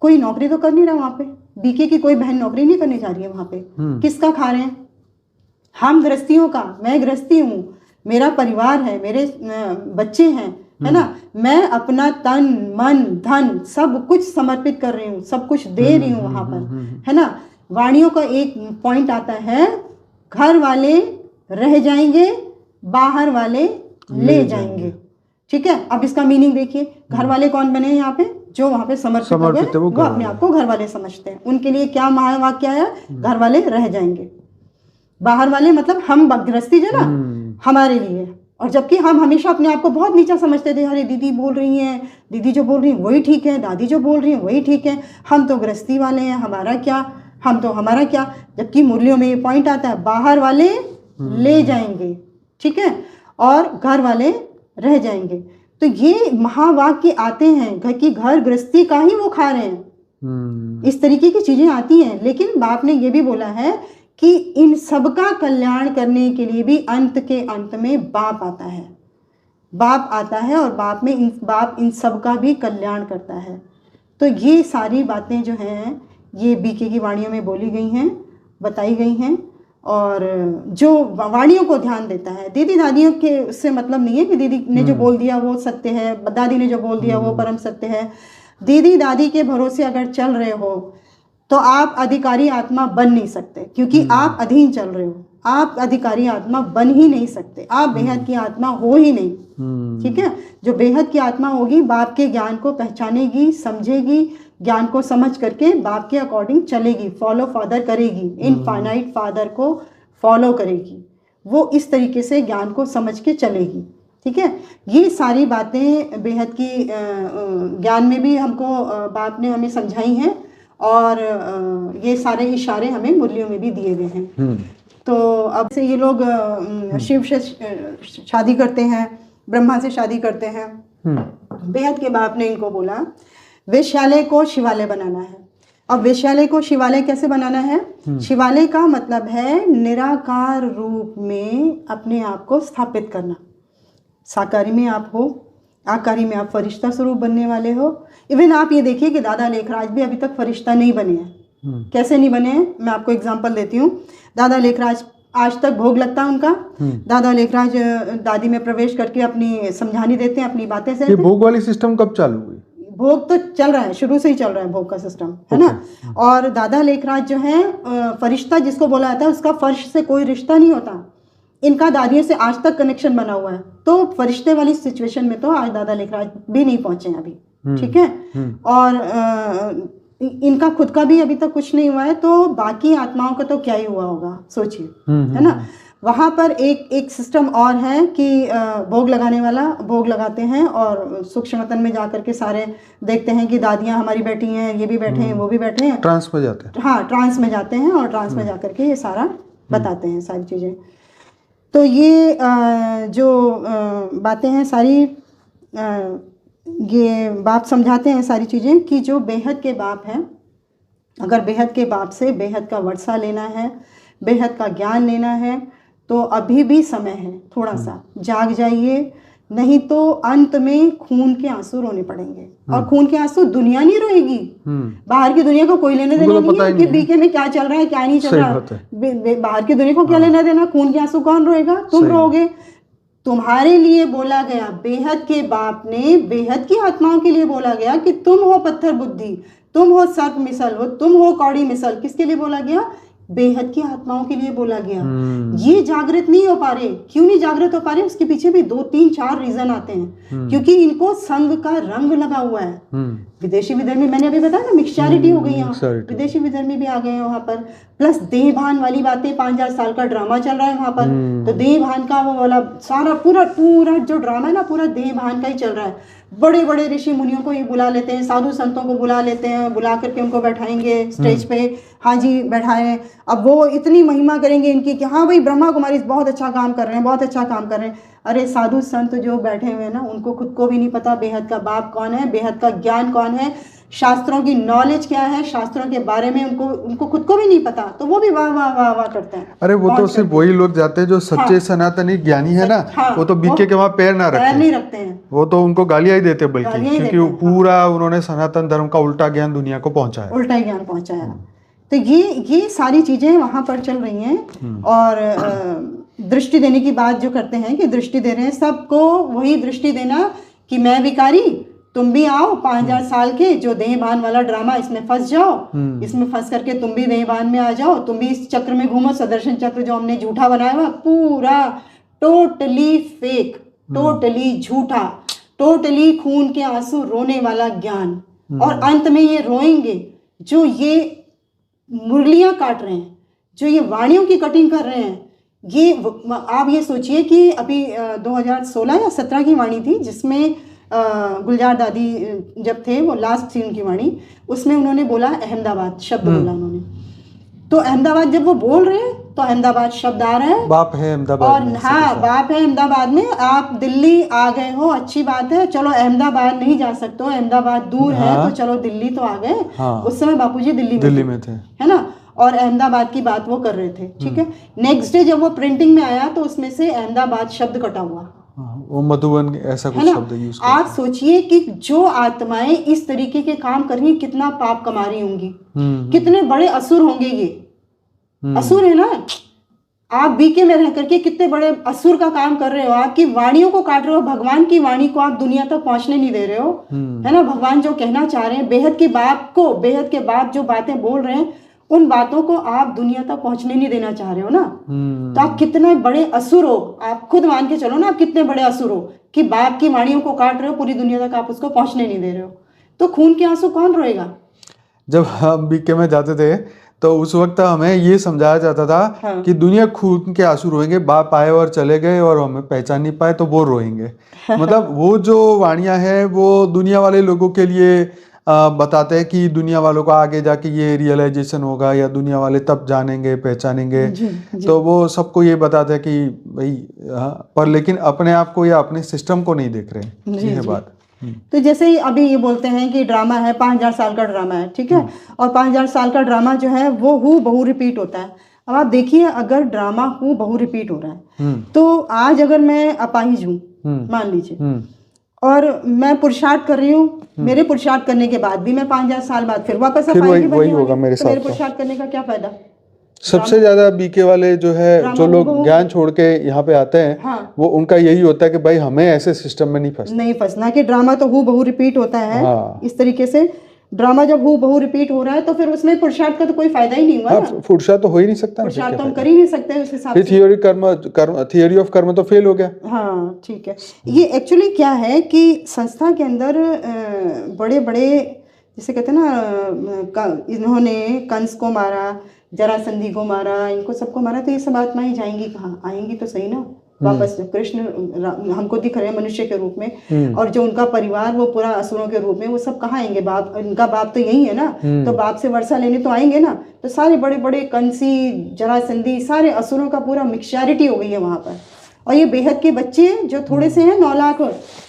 S1: कोई नौकरी तो कर नहीं रहा वहां पे, बीके की कोई बहन नौकरी नहीं करने जा रही है वहां पे, किसका खा रहे हैं, हम गृहस्थियों का, मैं गृहस्थी हूँ, मेरा परिवार है, मेरे बच्चे हैं, है ना, मैं अपना तन मन धन सब कुछ समर्पित कर रही हूँ, सब कुछ दे रही हूँ वहां पर, है ना। वाणियों का एक पॉइंट आता है, घर वाले रह जाएंगे, बाहर वाले ले जाएंगे, ठीक है। अब इसका मीनिंग देखिए, घर वाले कौन बने यहाँ पे, जो वहां पे समर्पित हो गए, वो अपने आप को घर वाले समझते हैं। उनके लिए क्या महावाक्य है, घर वाले रह जाएंगे, बाहर वाले मतलब हम गृहस्थी जो ना हमारे लिए। और जबकि हम हमेशा अपने आप को बहुत नीचा समझते थे, अरे दीदी बोल रही हैं, दीदी जो बोल रही हैं वही ठीक है, दादी जो बोल रही हैं वही ठीक है, हम तो गृहस्थी वाले हैं, हमारा क्या। जबकि मुरलियों में ये पॉइंट आता है, बाहर वाले ले जाएंगे, ठीक है, और घर वाले रह जाएंगे। तो ये महावाक्य आते हैं, घर की घर गृहस्थी का ही वो खा रहे हैं, इस तरीके की चीजें आती हैं। लेकिन बाप ने ये भी बोला है कि इन सबका कल्याण करने के लिए भी अंत के अंत में बाप आता है, और बाप इन सबका भी कल्याण करता है। तो ये सारी बातें जो हैं ये बीके की वाणियों में बोली गई हैं, बताई गई हैं। और जो वाणियों को ध्यान देता है, दीदी दादियों के उससे मतलब नहीं है कि दीदी ने जो बोल दिया वो सत्य है, दादी ने जो बोल दिया वो परम सत्य है। दीदी दादी के भरोसे अगर चल रहे हो तो आप अधिकारी आत्मा बन नहीं सकते, क्योंकि आप अधीन चल रहे हो, आप अधिकारी आत्मा बन ही नहीं सकते, आप बेहद की आत्मा हो ही नहीं, ठीक है। जो बेहद की आत्मा होगी बाप के ज्ञान को पहचानेगी, समझेगी, ज्ञान को समझ करके बाप के अकॉर्डिंग चलेगी, फॉलो फादर करेगी, इनफाइनाइट फादर को फॉलो करेगी, वो इस तरीके से ज्ञान को समझ के चलेगी, ठीक है। ये सारी बातें बेहद की ज्ञान में भी हमको बाप ने हमें समझाई हैं, और ये सारे इशारे हमें मुरलियों में भी दिए गए हैं। तो अब से ये लोग शिव से शादी करते हैं, ब्रह्मा से शादी करते हैं, बेहद के बाप ने इनको बोला वेश्यालय को शिवालय बनाना है। अब वेश्यालय को शिवालय कैसे बनाना है? शिवालय का मतलब है निराकार रूप में अपने आप को स्थापित करना। साकारी में आप हो, आकारी में आप फरिश्ता स्वरूप बनने वाले हो। इवन आप ये देखिए कि दादा लेखराज भी अभी तक फरिश्ता नहीं बने हैं। कैसे नहीं बने हैं? मैं आपको एग्जांपल देती हूँ। दादा लेखराज आज तक भोग लगता है उनका। दादा लेखराज दादी में प्रवेश करके अपनी समझानी देते हैं, अपनी बातें से।
S2: ये भोग वाली सिस्टम कब चालू हुई?
S1: भोग तो चल रहा है, शुरू से ही चल रहा है भोग का सिस्टम, है ना। और दादा लेखराज जो है फरिश्ता जिसको बोला जाता है, उसका फर्श से कोई रिश्ता नहीं होता। इनका दादियों से आज तक कनेक्शन बना हुआ है। तो फरिश्ते वाली सिचुएशन में तो आज दादा लेखराज भी नहीं पहुंचे हैं अभी, ठीक है। और इनका खुद का भी अभी तक कुछ नहीं हुआ है, तो बाकी आत्माओं का तो क्या ही हुआ होगा, सोचिए, है ना। वहाँ पर एक सिस्टम और है कि भोग लगाने वाला भोग लगाते हैं और सूक्ष्मतन में जा करके सारे देखते हैं कि दादियाँ हमारी बैठी हैं, ये भी बैठे हैं, वो भी बैठे हैं,
S2: ट्रांस में जाते हैं।
S1: हाँ, ट्रांस में जाते हैं और ट्रांस में जा करके ये सारा बताते हैं सारी चीज़ें। तो ये जो बातें हैं सारी, ये बाप समझाते हैं सारी चीज़ें कि जो बेहद के बाप हैं, अगर बेहद के बाप से बेहद का वर्षा लेना है, बेहद का ज्ञान लेना है, तो अभी भी समय है, थोड़ा सा जाग जाइए, नहीं तो अंत में खून के आंसू रोने पड़ेंगे। और खून के आंसू दुनिया नहीं रोएगी, बाहर की दुनिया को कोई लेने देना नहीं है कि बीके में क्या चल रहा है क्या नहीं चल रहा है। बाहर की दुनिया को क्या लेना देना, खून के आंसू कौन रोएगा? तुम रोओगे। तुम्हारे लिए बोला गया, बेहद के बाप ने बेहद की आत्माओं के लिए बोला गया कि तुम हो पत्थर बुद्धि, तुम हो सर्प मिसल, हो तुम हो कौड़ी मिसल। किसके लिए बोला गया? बेहद की आत्माओं के लिए बोला गया। ये जागृत नहीं हो पा रहे। क्यों नहीं जागृत हो पा रहे? उसके पीछे भी 2, 3, 4 रीजन आते हैं। क्योंकि इनको संघ का रंग लगा हुआ है। विदेशी विधर्मी, मैंने अभी बताया ना, मिक्सचरिटी हो गई यहाँ, विदेशी विधर्मी भी आ गए हैं वहां पर। प्लस देहभान वाली बातें, 5000 साल का ड्रामा चल रहा है वहां पर। तो देहभान का वो वाला सारा पूरा जो ड्रामा है ना, पूरा देहभान का ही चल रहा है। बड़े बड़े ऋषि मुनियों को ये बुला लेते हैं, साधु संतों को बुला लेते हैं, बुला करके उनको बैठाएंगे स्टेज पे। हाँ जी, बैठाएं। अब वो इतनी महिमा करेंगे इनकी कि हाँ भाई ब्रह्मा कुमारी बहुत अच्छा काम कर रहे हैं, बहुत अच्छा काम कर रहे हैं। अरे साधु संत जो बैठे हुए हैं ना, उनको खुद को भी नहीं पता बेहद का बाप कौन है, बेहद का ज्ञान कौन है, शास्त्रों की नॉलेज क्या है, शास्त्रों के बारे में उनको खुद को भी नहीं पता। तो वो भी वाह वाह वाह वाह करते हैं।
S2: अरे वो तो सिर्फ वही लोग जाते हैं जो सच्चे सनातनी ज्ञानी है ना। वो तो बीके के वहाँ पैर नहीं रखते हैं। वो तो उनको गालियां ही देते बल्कि, क्योंकि पूरा उन्होंने सनातन धर्म का उल्टा ज्ञान दुनिया को पहुंचाया,
S1: उल्टा ज्ञान पहुंचाया। तो ये सारी चीजें वहां पर चल रही हैं। और दृष्टि देने की बात जो करते हैं कि दृष्टि दे रहे हैं, सबको वही दृष्टि देना कि मैं भिखारी, तुम भी आओ 5000 साल के जो देहभान वाला ड्रामा, इसमें फंस जाओ, इसमें फंस करके तुम भी देहभान में आ जाओ, तुम भी इस चक्र में घूमो। सुदर्शन चक्र जो हमने झूठा बनाया हुआ, पूरा टोटली फेक, टोटली झूठा, टोटली खून के आंसू रोने वाला ज्ञान। और अंत में ये रोएंगे जो ये मुरलियां काट रहे हैं, जो ये वाणियों की कटिंग कर रहे हैं। ये आप ये सोचिए कि अभी 2016 या 17 की वाणी थी, जिसमें गुलजार दादी जब थे, वो लास्ट थी उनकी वाणी, उसमें उन्होंने बोला अहमदाबाद शब्द बोला उन्होंने। तो अहमदाबाद जब वो बोल रहे हैं तो अहमदाबाद शब्द आ रहा है,
S2: बाप है अहमदाबाद
S1: और हाँ बाप है अहमदाबाद में। आप दिल्ली आ गए हो, अच्छी बात है, चलो अहमदाबाद नहीं जा सकते हो, अहमदाबाद दूर है, तो चलो दिल्ली तो आ गए। उस समय बापूजी दिल्ली में थे, है ना। और अहमदाबाद की बात वो कर रहे थे, ठीक है। नेक्स्ट डे जब वो प्रिंटिंग में आया तो उसमें से अहमदाबाद शब्द कटा हुआ,
S2: वो मधुबन ऐसा कुछ शब्द यूज करते हैं।
S1: आप सोचिए कि जो आत्माएं इस तरीके के काम कर रही, कितना पाप कमा रही होंगी, कितने बड़े असुर होंगे ये। असुर है ना, आप बीके में रह करके कितने बड़े असुर का काम कर रहे हो, आपकी वाणियों को काट रहे हो, भगवान की वाणी को आप दुनिया तक पहुंचने नहीं दे रहे हो, है ना। भगवान जो कहना चाह रहे हैं, बेहद के बाप को, बेहद के बाप जो बातें बोल रहे हैं, उन बातों को आप दुनिया तक पहुंचने नहीं देना चाह रहे हो ना। तो आप कितने बड़े असुर हो, आप खुद मान के चलो ना, आप कितने बड़े असुर हो कि बाप की वाणियों को काट रहे हो, पूरी दुनिया तक आप उसको पहुंचने नहीं दे रहे हो। तो खून के आंसू कौन रोएगा?
S2: जब हम बीके में जाते थे तो उस वक्त हमें ये समझाया जाता था कि दुनिया खून के आंसू रोएंगे, बाप आए और चले गए और हमें पहचान नहीं पाए तो वो रोएंगे। मतलब वो जो वाणियां हैं वो दुनिया वाले लोगों के लिए बताते हैं कि दुनिया वालों को आगे जाके ये रियलाइजेशन होगा, या दुनिया वाले तब जानेंगे पहचानेंगे। तो वो सबको ये बताते हैं कि भाई पर लेकिन अपने आप को या अपने सिस्टम को नहीं देख रहे। ये है बात।
S1: तो जैसे ही अभी ये बोलते हैं कि ड्रामा है, 5000 साल का ड्रामा है, ठीक है, और 5000 साल का ड्रामा जो है वो बहु रिपीट होता है। अब आप देखिए, अगर ड्रामा बहु रिपीट हो रहा है तो आज अगर मैं अपाहिज हूँ मान लीजिए, और मैं पुरुषार्थ कर रही हूँ, मेरे पुरुषार्थ करने के बाद भी मैं 5000 साल बाद फिर वापस अपाहिज
S2: वही होगा मेरे साथ।
S1: मेरे पुरुषार्थ करने का क्या फायदा?
S2: सबसे ज्यादा बीके वाले जो है, जो लोग ज्ञान छोड़ के यहाँ पे आते हैं,
S1: हाँ,
S2: वो उनका यही होता है कि भाई हमें ऐसे सिस्टम में नहीं
S1: फंसना कि ड्रामा तो बहु रिपीट होता है।
S2: हाँ।
S1: इस तरीके से ड्रामा जब बहु रिपीट हो रहा है तो फिर उसमें पुरुषार्थ का तो कोई फायदा ही नहीं हुआ ना।
S2: पुरुषार्थ तो हो ही नहीं सकता,
S1: पुरुषार्थ तो हम कर ही नहीं सकते उस हिसाब से।
S2: थियोरी ऑफ कर्म तो फेल हो गया।
S1: हाँ ठीक है। ये एक्चुअली क्या है कि संस्था के अंदर बड़े बड़े, जैसे कहते हैं ना, इन्होंने कंस को मारा, जरासंधि को मारा, इनको सबको मारा, तो ये सब आत्माएं जाएंगी कहाँ? आएंगी तो सही ना वापस। कृष्ण हमको दिख रहे हैं मनुष्य के रूप में, और जो उनका परिवार वो पूरा असुरों के रूप में, वो सब कहाँ आएंगे? बाप, इनका बाप तो यही है ना, तो बाप से वर्षा लेने तो आएंगे ना। तो सारे बड़े बड़े कंसी, जरासंधि, सारे असुरों का पूरा मिक्सचैरिटी हो गई है वहां पर। और ये बेहद के बच्चे जो थोड़े से हैं, 9 लाख,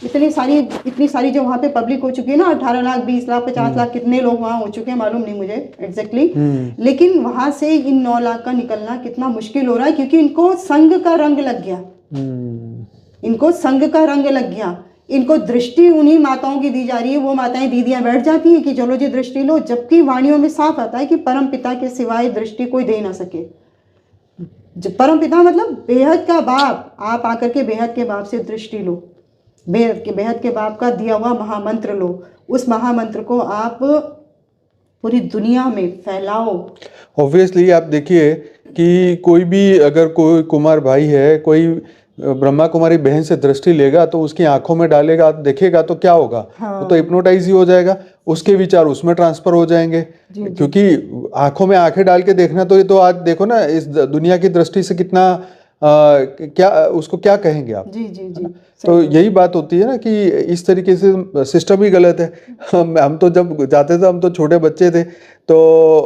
S1: इतनी सारी जो वहाँ पे पब्लिक हो चुकी है ना, 18 लाख, 20 लाख, 50 लाख, कितने लोग वहाँ हो चुके हैं मालूम नहीं मुझे एग्जैक्टली। लेकिन वहां से इन 9 लाख का निकलना कितना मुश्किल हो रहा है, क्योंकि इनको संघ का रंग लग गया। इनको संघ का रंग लग गया। इनको दृष्टि उन्हीं माताओं की दी जा रही है। वो माताएं, दीदियां बैठ जाती हैं कि चलो जी दृष्टि लो, जबकि वाणियों में साफ आता है कि परम पिता के सिवाय दृष्टि कोई दे ना सके। परम पिता मतलब बेहद का बाप। आप आकर के बेहद के बाप से दृष्टि लो, बेहद के बाप का दिया हुआ महामंत्र लो, उस महामंत्र को आप पूरी दुनिया में फैलाओ।
S2: ऑब्वियसली आप देखिए कि कोई भी, अगर कोई कुमार भाई है, कोई ब्रह्मा कुमारी बहन से दृष्टि लेगा तो उसकी आंखों में डालेगा, देखेगा तो क्या होगा?
S1: हाँ।
S2: वो तो हिप्नोटाइज ही हो जाएगा, उसके विचार उसमें ट्रांसफर हो जाएंगे। क्योंकि आंखों में आंखें डाल के देखना, तो ये तो आज देखो ना, इस दुनिया की दृष्टि से कितना क्या उसको क्या कहेंगे आप?
S1: जी जी जी।
S2: तो यही बात होती है ना कि इस तरीके से सिस्टम ही गलत है। हम तो जब जाते थे, हम तो छोटे बच्चे थे, तो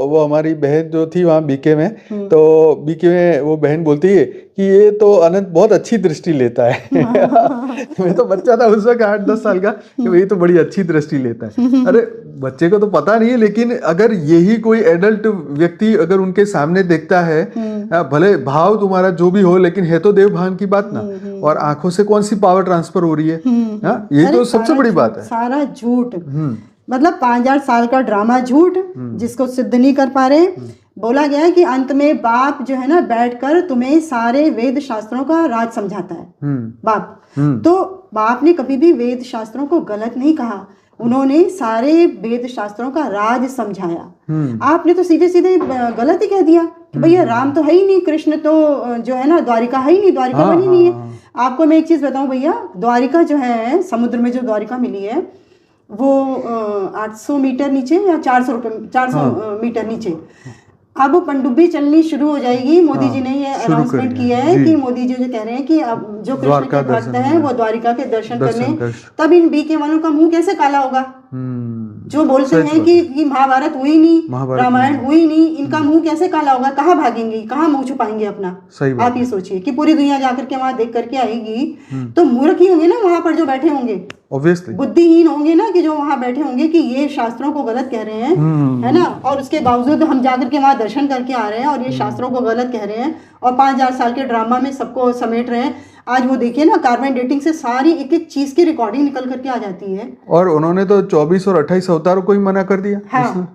S2: वो हमारी बहन जो थी वहाँ बीके में, तो बीके में वो बहन बोलती है कि ये तो अनंत बहुत अच्छी दृष्टि लेता है। मैं तो बच्चा था उस वक्त, 8-10 साल का, कि ये तो बड़ी अच्छी दृष्टि लेता है। अरे बच्चे को तो पता नहीं है, लेकिन अगर यही कोई एडल्ट व्यक्ति अगर उनके सामने देखता है, भले भाव तुम्हारा जो भी हो, लेकिन है तो देव भान की बात ना, और आंखों से कौन सी पावर ट्रांसफर हो रही है? ये तो सबसे बड़ी बात है।
S1: सारा झूठ, मतलब 5000 साल का ड्रामा झूठ, जिसको सिद्ध नहीं कर पा रहे। बोला गया है कि अंत में बाप जो है ना, बैठकर तुम्हें सारे वेद शास्त्रों का राज समझाता है। बाप तो बाप ने कभी भी वेद शास्त्रों को गलत नहीं कहा, उन्होंने सारे वेद शास्त्रों का राज समझाया। आपने तो सीधे सीधे गलत ही कह दिया कि भैया राम तो है ही नहीं, कृष्ण तो जो है ना द्वारिका है ही नहीं, द्वारिका बनी नहीं है। आपको मैं एक चीज बताऊं भैया, द्वारिका जो है, समुद्र में जो द्वारिका मिली है, वो 800 मीटर नीचे या 400 मीटर नीचे। अब वो पनडुब्बी चलनी शुरू हो जाएगी। मोदी जी ने ये अनाउंसमेंट किया है कि मोदी जी जो कह रहे हैं कि अब जो कृष्ण के भक्त हैं वो द्वारिका के दर्शन करने, तब इन बीके वालों का मुंह कैसे काला होगा? जो बोलते हैं कि महाभारत हुई नहीं, रामायण हुई नहीं, इनका मुंह कैसे काला होगा? कहाँ भागेंगे, कहाँ मुंह छुपाएंगे अपना? आप ये सोचिए कि पूरी दुनिया जाकर के वहां देख करके आएगी, तो मूर्ख ही होंगे ना वहां पर जो बैठे होंगे,
S2: ऑब्वियसली
S1: बुद्धिहीन होंगे ना, कि जो वहां बैठे होंगे कि ये शास्त्रों को गलत कह रहे हैं, है ना, और उसके बावजूद हम जाकर के वहां दर्शन करके आ रहे हैं और ये शास्त्रों को गलत कह रहे हैं, और 5000 साल के ड्रामा में सबको समेट रहे हैं। आज वो देखिए ना, कार्बन डेटिंग से सारी एक एक चीज की रिकॉर्डिंग निकल करके आ जाती है। और
S2: उन्होंने तो 24 और 28 अवतारों को ही मना कर दिया।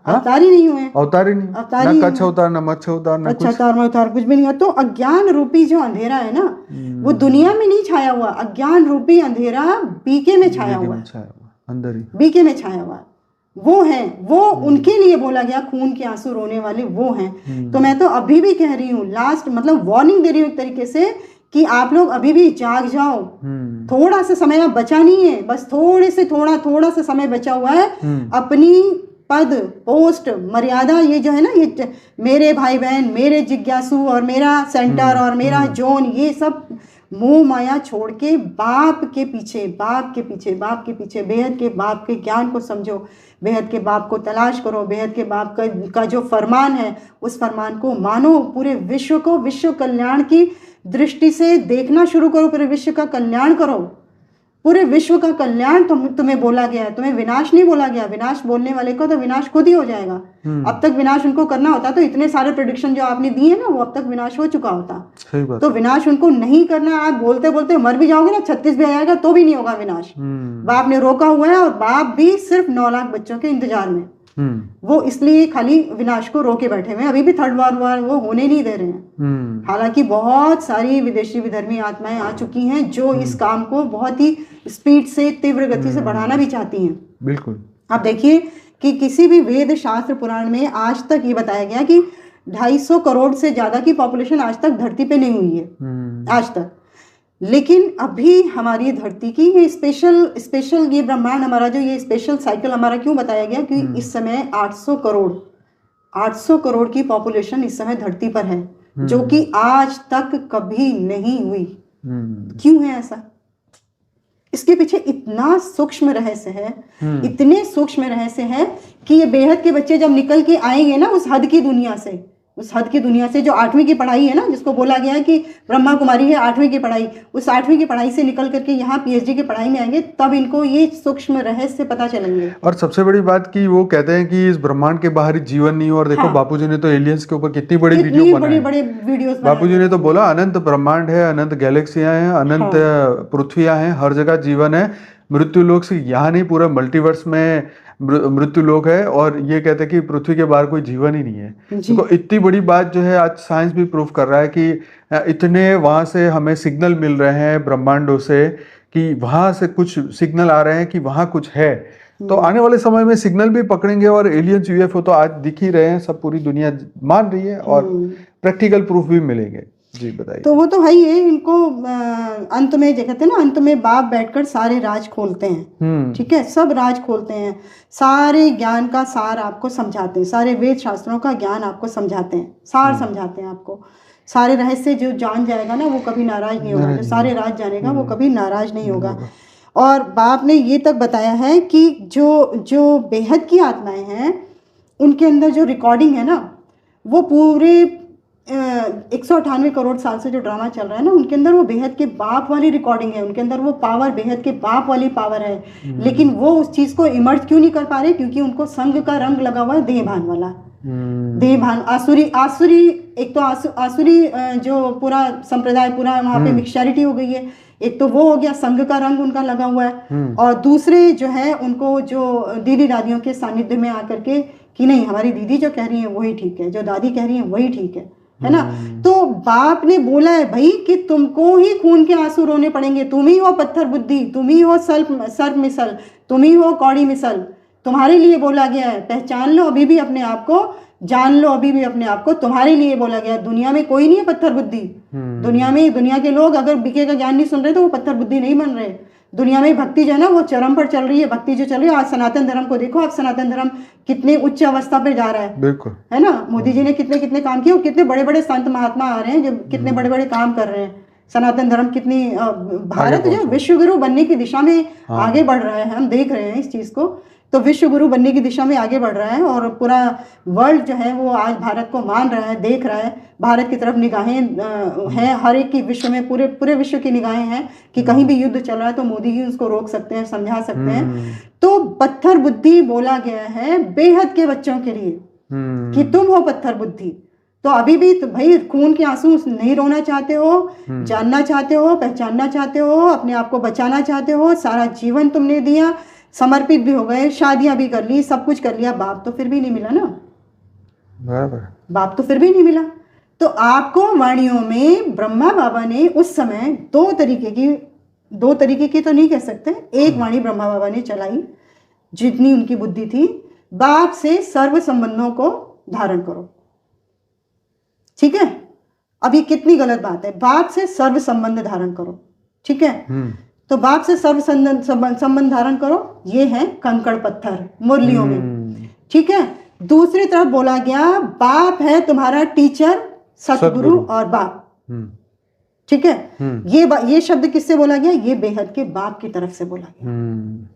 S1: अवतार ही नहीं हुए,
S2: अवतार ही नहीं, ना कच्छ अवतार, ना मत्स्य अवतार, ना
S1: अवतार, कुछ भी नहीं है। तो अज्ञान रूपी जो अंधेरा है ना, वो दुनिया में नहीं छाया हुआ, अज्ञान रूपी अंधेरा बीके में छाया हुआ,
S2: अंदर ही
S1: बीके में छाया हुआ। वो हैं, वो उनके लिए बोला गया खून के आंसू रोने वाले वो हैं। तो मैं तो अभी भी कह रही हूँ, लास्ट मतलब वार्निंग दे रही हूँ एक तरीके से, कि आप लोग अभी भी जाग जाओ। थोड़ा सा समय अब बचा नहीं है, बस थोड़ा सा समय बचा हुआ है। अपनी पद, पोस्ट, मर्यादा, ये जो है ना, ये मेरे भाई बहन, मेरे जिज्ञासु और मेरा सेंटर और मेरा जोन, ये सब मोह माया छोड़ के बाप के पीछे बेहद के बाप के ज्ञान को समझो, बेहद के बाप को तलाश करो, बेहद के बाप का जो फरमान है उस फरमान को मानो। पूरे विश्व को विश्व कल्याण की दृष्टि से देखना शुरू करो, पूरे विश्व का कल्याण करो। पूरे विश्व का कल्याण तुम्हें बोला गया है, तुम्हें विनाश नहीं बोला गया। विनाश बोलने वाले को तो विनाश खुद ही हो जाएगा। अब तक विनाश उनको करना होता तो इतने सारे प्रेडिक्शन जो आपने दिए ना, वो अब तक विनाश हो चुका होता।
S2: सही बात।
S1: तो विनाश उनको नहीं करना। आप बोलते बोलते मर भी जाओगे ना, 36 भी आ जाएगा तो भी नहीं होगा विनाश। बाप ने रोका हुआ है, और बाप भी सिर्फ 9 लाख बच्चों के इंतजार में। वो इसलिए खाली विनाश को रोके बैठे हुए, अभी भी थर्ड वर्ल्ड वॉर वो होने नहीं दे रहे हैं। हालांकि बहुत सारी विदेशी विधर्मी आत्माएं आ चुकी हैं जो इस काम को बहुत ही स्पीड से, तीव्र गति से बढ़ाना भी चाहती हैं।
S2: बिल्कुल।
S1: आप देखिए कि किसी भी वेद शास्त्र पुराण में आज तक ये बताया गया कि 250 करोड़ से ज्यादा की पॉपुलेशन आज तक धरती पे नहीं हुई है, आज तक। लेकिन अभी हमारी धरती की ये स्पेशल ये ब्रह्मांड हमारा जो ये स्पेशल साइकिल हमारा क्यों बताया गया कि इस समय 800 करोड़ की पॉपुलेशन इस समय धरती पर है, जो कि आज तक कभी नहीं हुई। क्यों है ऐसा? इसके पीछे इतना सूक्ष्म रहस्य है, इतने सूक्ष्म रहस्य है कि ये बेहद के बच्चे जब निकल के आएंगे ना उस हद की दुनिया से, उस हद की दुनिया से जो 8वीं की पढ़ाई है ना, जिसको बोला गया है कि ब्रह्मा कुमारी है 8वीं की पढ़ाई, उस 8वीं की पढ़ाई से निकल करके यहाँ पीएचडी की पढ़ाई में आएंगे, तब इनको ये सूक्ष्म रहस्य पता चलेंगे।
S2: और सबसे बड़ी बात कि वो कहते हैं कि इस ब्रह्मांड के बाहर जीवन नहीं। और देखो हाँ। बापूजी ने तो एलियंस के ऊपर कितनी बड़ी वीडियो बनाई, बड़े वीडियोस। बापूजी ने तो बोला अनंत ब्रह्मांड है, अनंत गैलेक्सियां हैं, अनंत पृथ्वियां हैं, हर जगह जीवन है। मृत्यु लोक से यहाँ नहीं, पूरा मल्टीवर्स में मृत्यु लोक है। और ये कहते हैं कि पृथ्वी के बाहर कोई जीवन ही नहीं है। तो इतनी बड़ी बात जो है आज साइंस भी प्रूफ कर रहा है कि इतने वहां से हमें सिग्नल मिल रहे हैं ब्रह्मांडों से कि वहां से कुछ सिग्नल आ रहे हैं कि वहां कुछ है। तो आने वाले समय में सिग्नल भी पकड़ेंगे और एलियंस यूएफओ तो आज दिख ही रहे हैं, सब पूरी दुनिया मान रही है और प्रैक्टिकल प्रूफ भी मिलेंगे। जी बताइए।
S1: तो वो तो है ही है। इनको अंत में जो कहते हैं ना, अंत में बाप बैठकर सारे राज खोलते हैं। ठीक है, सब राज खोलते हैं, सारे ज्ञान का सार आपको समझाते हैं, सारे वेद शास्त्रों का ज्ञान आपको समझाते हैं, सार समझाते हैं आपको। सारे रहस्य जो जान जाएगा ना वो कभी नाराज नहीं होगा, जो सारे राज जानेगा वो कभी नाराज नहीं होगा। और बाप ने ये तक बताया है कि जो बेहद की आत्माएं हैं उनके अंदर जो रिकॉर्डिंग है ना, वो पूरे 198 करोड़ साल से जो ड्रामा चल रहा है ना, उनके अंदर वो बेहद के बाप वाली रिकॉर्डिंग है, उनके अंदर वो पावर बेहद के बाप वाली पावर है। लेकिन वो उस चीज को इमर्ज क्यों नहीं कर पा रहे? क्योंकि उनको संघ का रंग लगा हुआ है, देह भान वाला। देह भान, आसुरी एक तो आसुरी जो पूरा संप्रदाय पूरा वहाँ पे मिक्सचरिटी हो गई है। एक तो वो हो गया, संघ का रंग उनका लगा हुआ है। और दूसरे जो है उनको जो दीदी दादियों के सानिध्य में आकर के कि नहीं, हमारी दीदी जो कह रही है वही ठीक है, जो दादी कह रही है वही ठीक है ना। तो बाप ने बोला है भाई कि तुमको ही खून के आंसू रोने पड़ेंगे, तुम ही हो पत्थर बुद्धि, तुम ही हो सर्प मिसल, तुम ही हो कौड़ी मिसल, तुम्हारे लिए बोला गया है। पहचान लो अभी भी अपने आप को, जान लो अभी भी अपने आप को, तुम्हारे लिए बोला गया है। दुनिया में कोई नहीं है पत्थर बुद्धि। दुनिया के लोग अगर बीके का ज्ञान नहीं सुन रहे तो वो पत्थर बुद्धि नहीं बन रहे। दुनिया में भक्ति जो है ना वो चरम पर चल रही है। भक्ति जो चल रही है, आज सनातन धर्म को देखो, आप सनातन धर्म कितने उच्च अवस्था पे जा रहा है। बिल्कुल, है ना। मोदी जी ने कितने काम किए, कितने बड़े बड़े संत महात्मा आ रहे हैं जो कितने बड़े बड़े काम कर रहे हैं। सनातन धर्म कितनी, भारत जो विश्व गुरु बनने की दिशा में आगे बढ़ रहा है, हम देख रहे हैं इस चीज को। तो विश्व गुरु बनने की दिशा में आगे बढ़ रहा है और पूरा वर्ल्ड जो है वो आज भारत को मान रहा है, देख रहा है। भारत की तरफ निगाहें हैं, हर एक की विश्व में, पूरे विश्व की निगाहें हैं कि कहीं भी युद्ध चल रहा है तो मोदी ही उसको रोक सकते हैं, समझा सकते हैं। तो पत्थर बुद्धि बोला गया है बेहद के बच्चों के लिए कि तुम हो पत्थर बुद्धि। तो अभी भी तो भाई खून के आंसू नहीं रोना चाहते हो, जानना चाहते हो, पहचानना चाहते हो, अपने आप को बचाना चाहते हो, सारा जीवन तुमने दिया, समर्पित भी हो गए, शादियां भी कर ली, सब कुछ कर लिया, बाप तो फिर भी नहीं मिला ना। बराबर, बाप तो फिर भी नहीं मिला। तो आपको वाणियों में ब्रह्मा बाबा ने उस समय दो तरीके की तो नहीं कह सकते, एक वाणी ब्रह्मा बाबा ने चलाई जितनी उनकी बुद्धि थी। बाप से सर्व संबंधों को धारण करो। ठीक है, अब ये कितनी गलत बात है, बाप से सर्व संबंध धारण करो। ठीक है, तो बाप से सर्व संबंध धारण करो, ये है कंकड़ पत्थर मुरलियों में। ठीक है, दूसरी तरफ बोला गया बाप है तुम्हारा टीचर, सतगुरु और बाप। ठीक है, ये शब्द किससे बोला गया? ये बेहद के बाप की तरफ से बोला गया।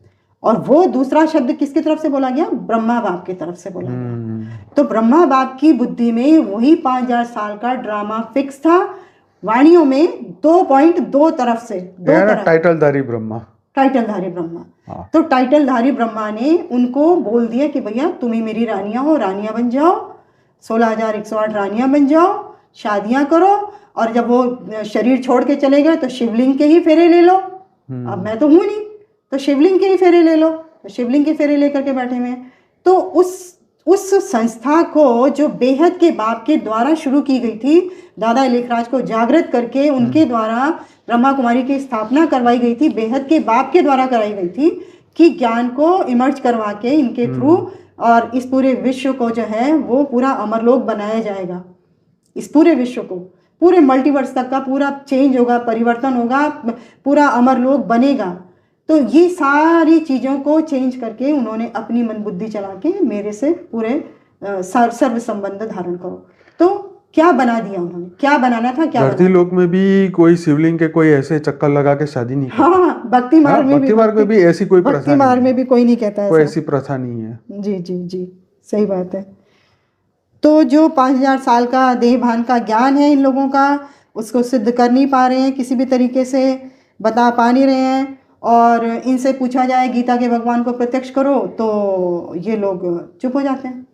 S1: और वो दूसरा शब्द किसकी तरफ से बोला गया? ब्रह्मा बाप की तरफ से बोला गया। तो ब्रह्मा बाप की बुद्धि में वही 5000 साल का ड्रामा फिक्स था। वाणियों में 2.2 तरफ से, दो तरफ, टाइटलधारी ब्रह्मा, टाइटलधारी ब्रह्मा। तो टाइटलधारी ब्रह्मा ने उनको बोल दिया कि भैया तुम ही मेरी रानियां हो, रानियां बन जाओ, 16,108 रानियां बन जाओ, शादियां करो, और जब वो शरीर छोड़ के चले गए तो शिवलिंग के ही फेरे ले लो। अब मैं तो हूं नहीं, तो शिवलिंग के ही फेरे ले लो। तो शिवलिंग के फेरे लेकर के बैठे हुए हैं। तो उस संस्था को जो बेहद के बाप के द्वारा शुरू की गई थी, दादा लेखराज को जागृत करके उनके द्वारा ब्रह्मा कुमारी की स्थापना करवाई गई थी, बेहद के बाप के द्वारा कराई गई थी, कि ज्ञान को इमर्ज करवा के इनके थ्रू और इस पूरे विश्व को जो है वो पूरा अमरलोक बनाया जाएगा। इस पूरे विश्व को, पूरे मल्टीवर्स तक का पूरा चेंज होगा, परिवर्तन होगा, पूरा अमरलोक बनेगा। तो ये सारी चीज़ों को चेंज करके उन्होंने अपनी मन बुद्धि चला के मेरे से पूरे सर्व संबंध धारण करो। तो क्या बना दिया उन्होंने, क्या बनाना था, क्या
S2: धरती लोक में भी कोई शिवलिंग के कोई ऐसे चक्कर लगा के शादी नहीं करता।
S1: हाँ, भक्ति मार्ग में भी
S2: ऐसी कोई प्रथा,
S1: भक्ति मार्ग में भी कोई नहीं कहता है,
S2: कोई ऐसी प्रथा नहीं है।
S1: जी जी जी, सही बात है। तो जो 5000 साल का देह भान का ज्ञान है इन लोगों का, उसको सिद्ध कर नहीं पा रहे हैं, किसी भी तरीके से बता पा नहीं रहे हैं। और इनसे पूछा जाए गीता के भगवान को प्रत्यक्ष करो तो ये लोग चुप हो जाते हैं,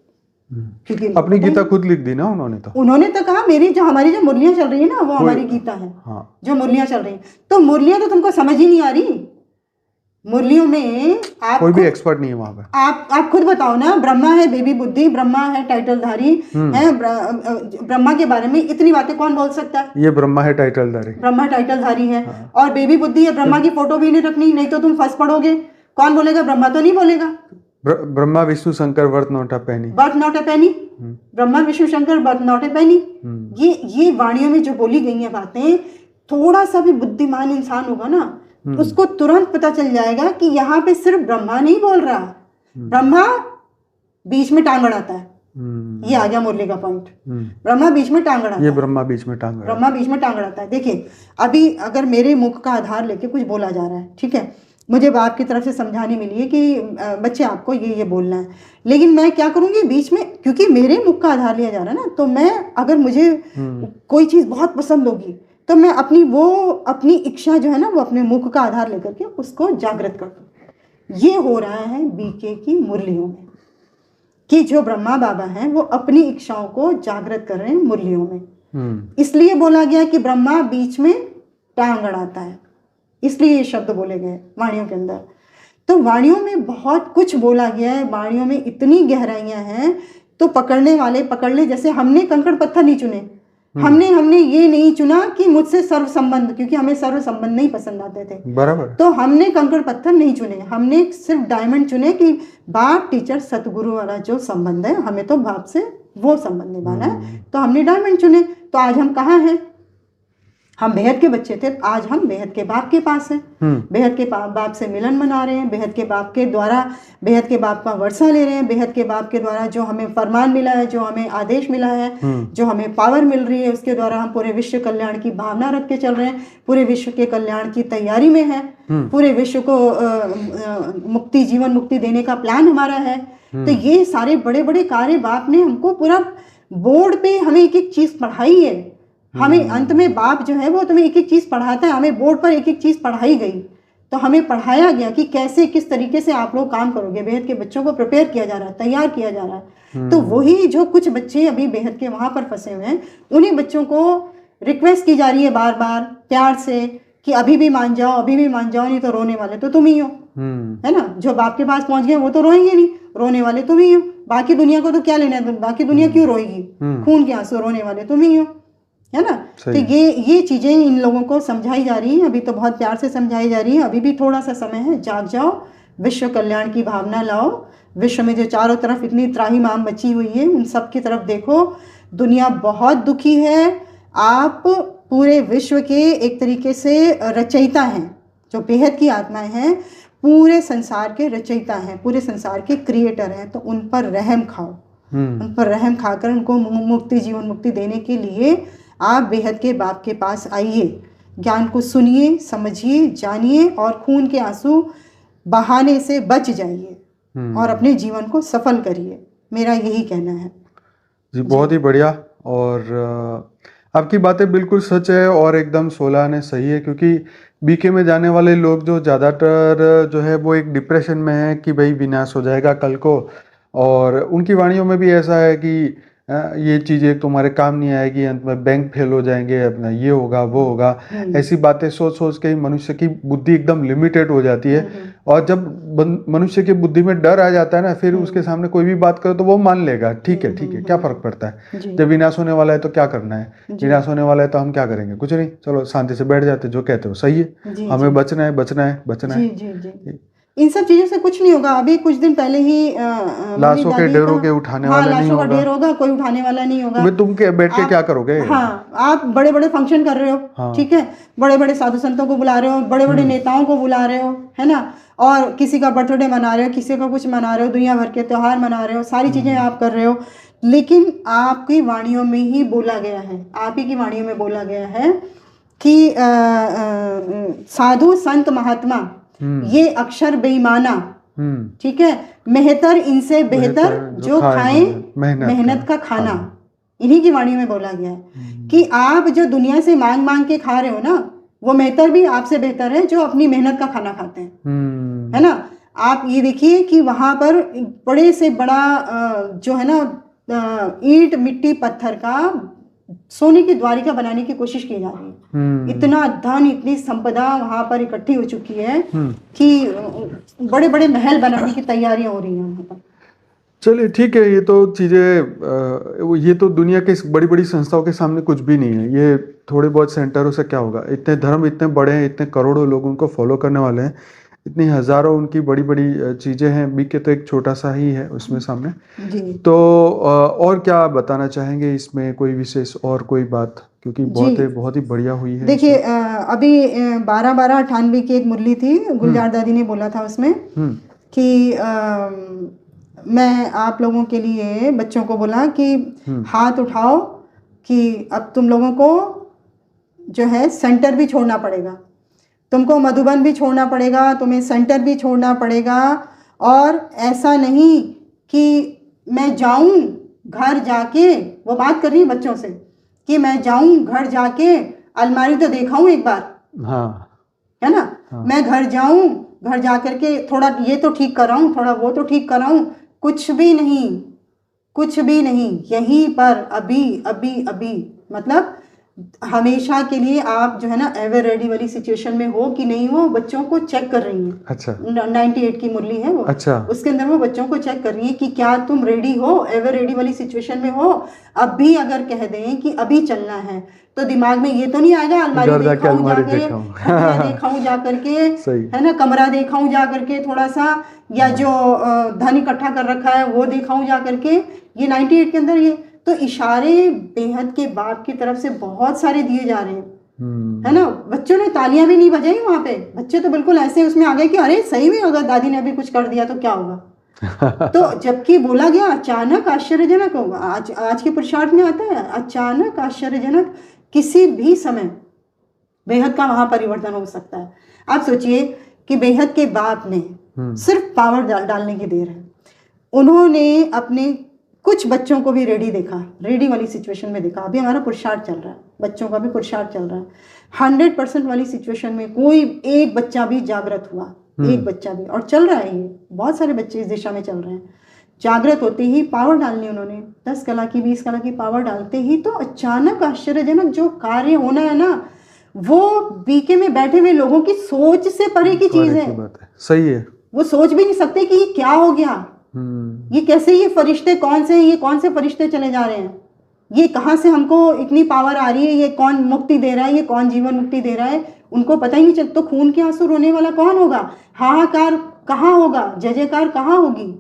S1: क्योंकि
S2: अपनी गीता खुद लिख दी ना उन्होंने तो कहा
S1: मेरी जो हमारी जो मुरलियां चल रही है ना वो हमारी गीता है।
S2: हाँ।
S1: जो मुरलियां चल रही, तो मुरलियां तो तुमको समझ ही नहीं आ रही। मुरलियों में आप
S2: कोई भी एक्सपर्ट नहीं है वहां पे।
S1: आप खुद बताओ ना, ब्रह्मा है बेबी बुद्धि, ब्रह्मा है टाइटलधारी है, ब्रह्मा के बारे में इतनी बातें कौन बोल सकता है?
S2: ये ब्रह्मा है टाइटलधारी,
S1: ब्रह्मा टाइटलधारी है। हाँ। और बेबी बुद्धि है, ब्रह्मा की फोटो भी नहीं रखनी, नहीं तो तुम फंस पड़ोगे। कौन बोलेगा? ब्रह्मा तो नहीं बोलेगा।
S2: Brahma Vishnu Shankar birth not a penny,
S1: Brahma Vishnu Shankar birth not a penny. ये वाणियों में जो बोली गई हैं बातें, थोड़ा सा भी बुद्धिमान इंसान होगा ना उसको तुरंत पता चल जाएगा कि यहाँ पे सिर्फ ब्रह्मा नहीं बोल रहा, ब्रह्मा बीच में टांग अड़ाता है। ये आ गया मुरली का पॉइंट। ब्रह्मा बीच में टांग अड़ाता है,
S2: ब्रह्मा बीच में टांग
S1: अड़ाता है। देखिए, अभी अगर मेरे मुख का आधार लेके कुछ बोला जा रहा है, ठीक है, मुझे बाप की तरफ से समझानी मिली है कि बच्चे आपको ये बोलना है, लेकिन मैं क्या करूंगी बीच में, क्योंकि मेरे मुख का आधार लिया जा रहा है ना, तो मैं अगर मुझे कोई चीज़ बहुत पसंद होगी तो मैं अपनी इच्छा जो है ना वो अपने मुख का आधार लेकर के उसको जागृत कर दूँ। ये हो रहा है बीके की मुरलियों में, कि जो ब्रह्मा बाबा हैं वो अपनी इच्छाओं को जागृत कर रहे हैं मुरलियों में। इसलिए बोला गया कि ब्रह्मा बीच में टांग अड़ाता है, इसलिए ये शब्द बोले गए वाणियों के अंदर। तो वाणियों में बहुत कुछ बोला गया है, वाणियों में इतनी गहराइयां हैं, तो पकड़ने वाले पकड़ ले। जैसे हमने कंकड़ पत्थर नहीं चुने, हमने ये नहीं चुना कि मुझसे सर्व संबंध, क्योंकि हमें सर्व संबंध नहीं पसंद आते थे, बराबर, तो हमने कंकड़ पत्थर नहीं चुने, हमने सिर्फ डायमंड चुने कि बाप टीचर सतगुरु वाला जो संबंध है, हमें तो बाप से वो संबंध निभाना है, तो हमने डायमंड चुने। तो आज हम कहाँ हैं? हम बेहद के बच्चे थे, आज हम बेहद के बाप के पास हैं, बेहद के बाप से मिलन मना रहे हैं, बेहद के बाप के द्वारा बेहद के बाप का वर्षा ले रहे हैं, बेहद के बाप के द्वारा जो हमें फरमान मिला है, जो हमें आदेश मिला है, जो हमें पावर मिल रही है, उसके द्वारा हम पूरे विश्व कल्याण की भावना रख के चल रहे हैं, पूरे विश्व के कल्याण की तैयारी में है, पूरे विश्व को मुक्ति, जीवन मुक्ति देने का प्लान हमारा है। तो ये सारे बड़े बड़े कार्य बाप ने हमको पूरा बोर्ड पे हमें एक एक चीज पढ़ाई है। हमें अंत में बाप जो है वो तुम्हें एक एक चीज पढ़ाता है, हमें बोर्ड पर एक एक चीज पढ़ाई गई, तो हमें पढ़ाया गया कि कैसे किस तरीके से आप लोग काम करोगे। बेहद के बच्चों को प्रिपेयर किया जा रहा है, तैयार किया जा रहा है। तो वही जो कुछ बच्चे अभी बेहद के वहां पर फंसे हुए हैं, उन्हीं बच्चों को रिक्वेस्ट की जा रही है बार बार प्यार से कि अभी भी मान जाओ, अभी भी मान जाओ, नहीं तो रोने वाले तो तुम ही हो, है ना। जो बाप के पास पहुंच गए वो तो रोएंगे नहीं, रोने वाले तुम ही हो। बाकी दुनिया को तो क्या लेना है, बाकी दुनिया क्यों रोएगी, खून के आंसू रोने वाले तुम ही हो, है ना। तो ये चीजें इन लोगों को समझाई जा रही हैं, अभी तो बहुत प्यार से समझाई जा रही है। अभी भी थोड़ा सा समय है, जाग जाओ, विश्व कल्याण की भावना लाओ। विश्व में जो चारों तरफ इतनी त्राहिमाम मची हुई है, उन सब की तरफ देखो। दुनिया बहुत दुखी है, आप पूरे विश्व के एक तरीके से रचयिता हैं, जो बेहद की आत्माएं हैं, पूरे संसार के रचयिता हैं, पूरे संसार के क्रिएटर हैं। तो उन पर रहम खाओ, उन पर रहम खाकर उनको मुक्ति, जीवन मुक्ति देने के लिए आप बेहद के बाप के पास आइए, ज्ञान को सुनिए, समझिए, जानिए और खून के आंसू बहाने से बच जाइए और अपने जीवन को सफल करिए। मेरा यही कहना है
S2: जी। बहुत ही बढ़िया, और आपकी बातें बिल्कुल सच है और एकदम 16 आने सही है, क्योंकि बीके में जाने वाले लोग जो ज़्यादातर जो है वो एक डिप्रेशन में है कि भाई विनाश हो जाएगा कल को, और उनकी वाणियों में भी ऐसा है कि ये चीज़ें तुम्हारे काम नहीं आएगी, अंत में बैंक फेल हो जाएंगे, अपना ये होगा वो होगा, ऐसी बातें सोच सोच के ही मनुष्य की बुद्धि एकदम लिमिटेड हो जाती है। और जब मनुष्य की बुद्धि में डर आ जाता है ना, फिर उसके सामने कोई भी बात करो तो वो मान लेगा, ठीक है क्या फर्क पड़ता है, जब विनाश होने वाला है तो क्या करना है, विनाश होने वाला है तो हम क्या करेंगे, कुछ नहीं, चलो शांति से बैठ जाते, जो कहते हो सही है, हमें बचना है।
S1: इन सब चीजों से कुछ नहीं होगा। अभी कुछ दिन पहले ही
S2: लाशों के ढेरों के उठाने वाला नहीं होगा,
S1: लाशों का ढेर होगा, कोई उठाने वाला नहीं होगा।
S2: तुम बैठ के क्या करोगे?
S1: हाँ, आप बड़े बड़े फंक्शन कर रहे हो, हाँ। ठीक है, बड़े बड़े साधु संतों को बुला रहे हो, बड़े बड़े नेताओं को बुला रहे हो, है ना, और किसी का बर्थडे मना रहे हो, किसी का कुछ मना रहे हो, दुनिया भर के त्योहार मना रहे हो, सारी चीजें आप कर रहे हो, लेकिन आपकी वाणियों में ही बोला गया है, आप ही की वाणियों में बोला गया है कि साधु संत महात्मा ये अक्षर बेईमाना, ठीक है, मेहतर इनसे बेहतर जो खाएं मेहनत का खाना, इन्हीं की वाणी में बोला गया है कि आप जो दुनिया से मांग मांग के खा रहे हो ना, वो मेहतर भी आपसे बेहतर है जो अपनी मेहनत का खाना खाते हैं, है ना। आप ये देखिए कि वहां पर बड़े से बड़ा जो है ना ईंट मिट्टी पत्थर का सोने की द्वारिका बनाने की कोशिश की जा रही है। इतना धन, इतनी संपदा वहां पर इकट्ठी हो चुकी है कि बड़े बड़े महल बनाने की तैयारियां हो रही हैं वहां पर।
S2: चलिए ठीक है, ये तो चीज़ें, ये तो दुनिया के बड़ी बड़ी संस्थाओं के सामने कुछ भी नहीं है, ये थोड़े बहुत सेंटरों से क्या होगा। इतने धर्म इतने बड़े हैं, इतने करोड़ों लोग उनको फॉलो करने वाले हैं, इतनी हजारों उनकी बड़ी बड़ी चीज़ें हैं, बीके तो एक छोटा सा ही है उसमें सामने
S1: जी।
S2: तो और क्या बताना चाहेंगे इसमें, कोई विशेष और कोई बात, क्योंकि बहुत ही बढ़िया हुई है।
S1: देखिए अभी 12/12/98 की एक मुरली थी, गुलजार दादी ने बोला था उसमें कि मैं आप लोगों के लिए बच्चों को बोला कि हाथ उठाओ कि अब तुम लोगों को जो है सेंटर भी छोड़ना पड़ेगा, तुमको मधुबन भी छोड़ना पड़ेगा, तुम्हें सेंटर भी छोड़ना पड़ेगा, और ऐसा नहीं कि मैं जाऊं घर जाके, वो बात कर रही है बच्चों से, कि मैं जाऊं घर जाके अलमारी तो देखाऊं एक बार,
S2: हाँ,
S1: है ना, हाँ। मैं घर जाऊं, घर जाकर के थोड़ा ये तो ठीक कराऊं, थोड़ा वो तो ठीक कराऊं, कुछ भी नहीं, कुछ भी नहीं, यहीं पर अभी अभी अभी, मतलब हमेशा के लिए आप जो है ना एवर रेडी वाली सिचुएशन में हो कि नहीं हो, बच्चों को चेक कर रही हैं।
S2: अच्छा,
S1: 98 की मुरली है वो,
S2: अच्छा,
S1: उसके अंदर वो बच्चों को चेक कर रही है कि क्या तुम रेडी हो, एवर रेडी वाली सिचुएशन में हो। अभी अगर कह दें कि अभी चलना है तो दिमाग में ये तो नहीं आएगा अलमारी देखाऊं जा करके, है ना, कमरा देखाऊं जा करके थोड़ा सा, या जो धन इकट्ठा कर रखा है वो दिखाऊं जा करके। ये 98 के अंदर ये तो इशारे बेहद के बाप की तरफ से बहुत सारे दिए जा रहे हैं, है ना। बच्चों ने तालियां भी नहीं बजाई वहां पे, बच्चे तो बिल्कुल ऐसे उसमें आ गए कि अरे सही में अगर दादी ने अभी कुछ कर दिया तो क्या होगा। तो जबकि बोला गया अचानक आश्चर्यजनक होगा, आज के पुरुषार्थ में आता है अचानक आश्चर्यजनक, किसी भी समय बेहद का वहां परिवर्तन हो सकता है। आप सोचिए कि बेहद के बाप ने सिर्फ पावर डालने की देर है, उन्होंने अपने कुछ बच्चों को भी रेडी देखा, रेडी वाली सिचुएशन में देखा। अभी हमारा पुरुषार्थ चल रहा है, बच्चों का भी पुरुषार्थ चल रहा है। 100% वाली सिचुएशन में कोई एक बच्चा भी जागृत हुआ, एक बच्चा भी, और चल रहा है, ये बहुत सारे बच्चे इस दिशा में चल रहे हैं। जागृत होते ही पावर डालनी उन्होंने, 10 कला की 20 कला की पावर डालते ही तो अचानक आश्चर्यजनक जो कार्य होना है ना, वो बीके में बैठे हुए लोगों की सोच से परे की चीज है।
S2: सही है,
S1: वो सोच भी नहीं सकते कि ये क्या हो गया, ये कैसे, ये फरिश्ते कौन से, ये कौन से फरिश्ते चले जा रहे हैं, ये कहाँ से हमको इतनी पावर आ रही है, ये कौन मुक्ति दे रहा है, ये कौन जीवन मुक्ति दे रहा है, उनको पता ही नहीं चलता। तो खून के आंसू रोने वाला कौन होगा, हाहाकार कहाँ होगा, जय जयकार कहाँ होगी।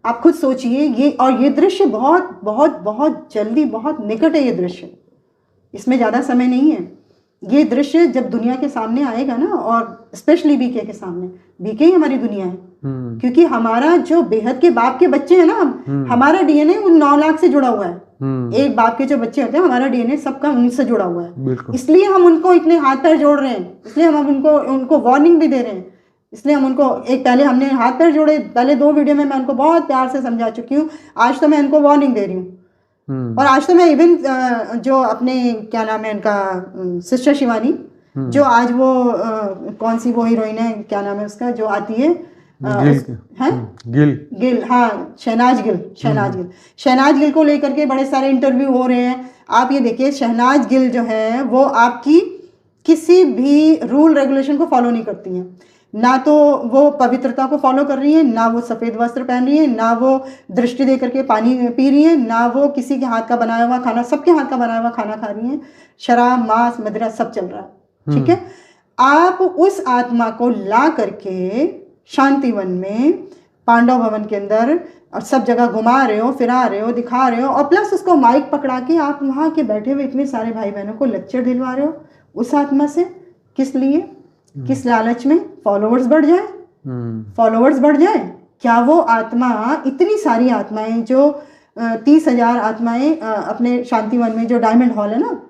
S1: आप खुद सोचिए ये, और ये दृश्य बहुत बहुत बहुत जल्दी, बहुत निकट है ये दृश्य, इसमें ज़्यादा समय नहीं है। ये दृश्य जब दुनिया के सामने आएगा ना, और स्पेशली बीके के सामने, बीके ही हमारी दुनिया है, क्योंकि हमारा जो बेहद के बाप के बच्चे हैं ना, हमारा डीएनए उन 9 लाख से जुड़ा हुआ है। एक बाप के जो बच्चे होते हैं, हमारा डीएनए सबका उनसे जुड़ा हुआ है, इसलिए हम उनको इतने हाथ पैर जोड़ रहे हैं, इसलिए हम उनको वार्निंग भी दे रहे हैं, इसलिए हम उनको एक, पहले हमने हाथ पैर जोड़े, पहले 2 वीडियो में मैं उनको बहुत प्यार से समझा चुकी हूँ, आज तो मैं उनको वार्निंग दे रही हूँ। और आज तो मैं इवन जो अपने क्या नाम है उनका, सिस्टर शिवानी, जो आज वो कौन सी वो हीरोइन है, क्या नाम है उसका, जो आती है गिल, हाँ शहनाज गिल को लेकर के बड़े सारे इंटरव्यू हो रहे हैं। आप ये देखिए, शहनाज गिल जो है वो आपकी किसी भी रूल रेगुलेशन को फॉलो नहीं करती हैं, ना तो वो पवित्रता को फॉलो कर रही है, ना वो सफ़ेद वस्त्र पहन रही है, ना वो दृष्टि दे करके पानी पी रही है, ना वो किसी के हाथ का बनाया हुआ खाना, सबके हाथ का बनाया हुआ खाना खा रही है। शराब, मांस, मदिरा सब चल रहा है, ठीक है। आप उस आत्मा को ला करके शांतिवन में, पांडव भवन के अंदर और सब जगह घुमा रहे हो, फिरा रहे हो, दिखा रहे हो, और प्लस उसको माइक पकड़ा के आप वहाँ के बैठे हुए इतने सारे भाई बहनों को लेक्चर दिलवा रहे हो उस आत्मा से। किस लिए? किस लालच में? फॉलोअर्स बढ़ जाए, फॉलोअर्स बढ़ जाए। क्या वो आत्मा, इतनी सारी आत्माएं जो 30,000 आत्माएं अपने शांतिवन में, जो डायमंड हॉल है ना,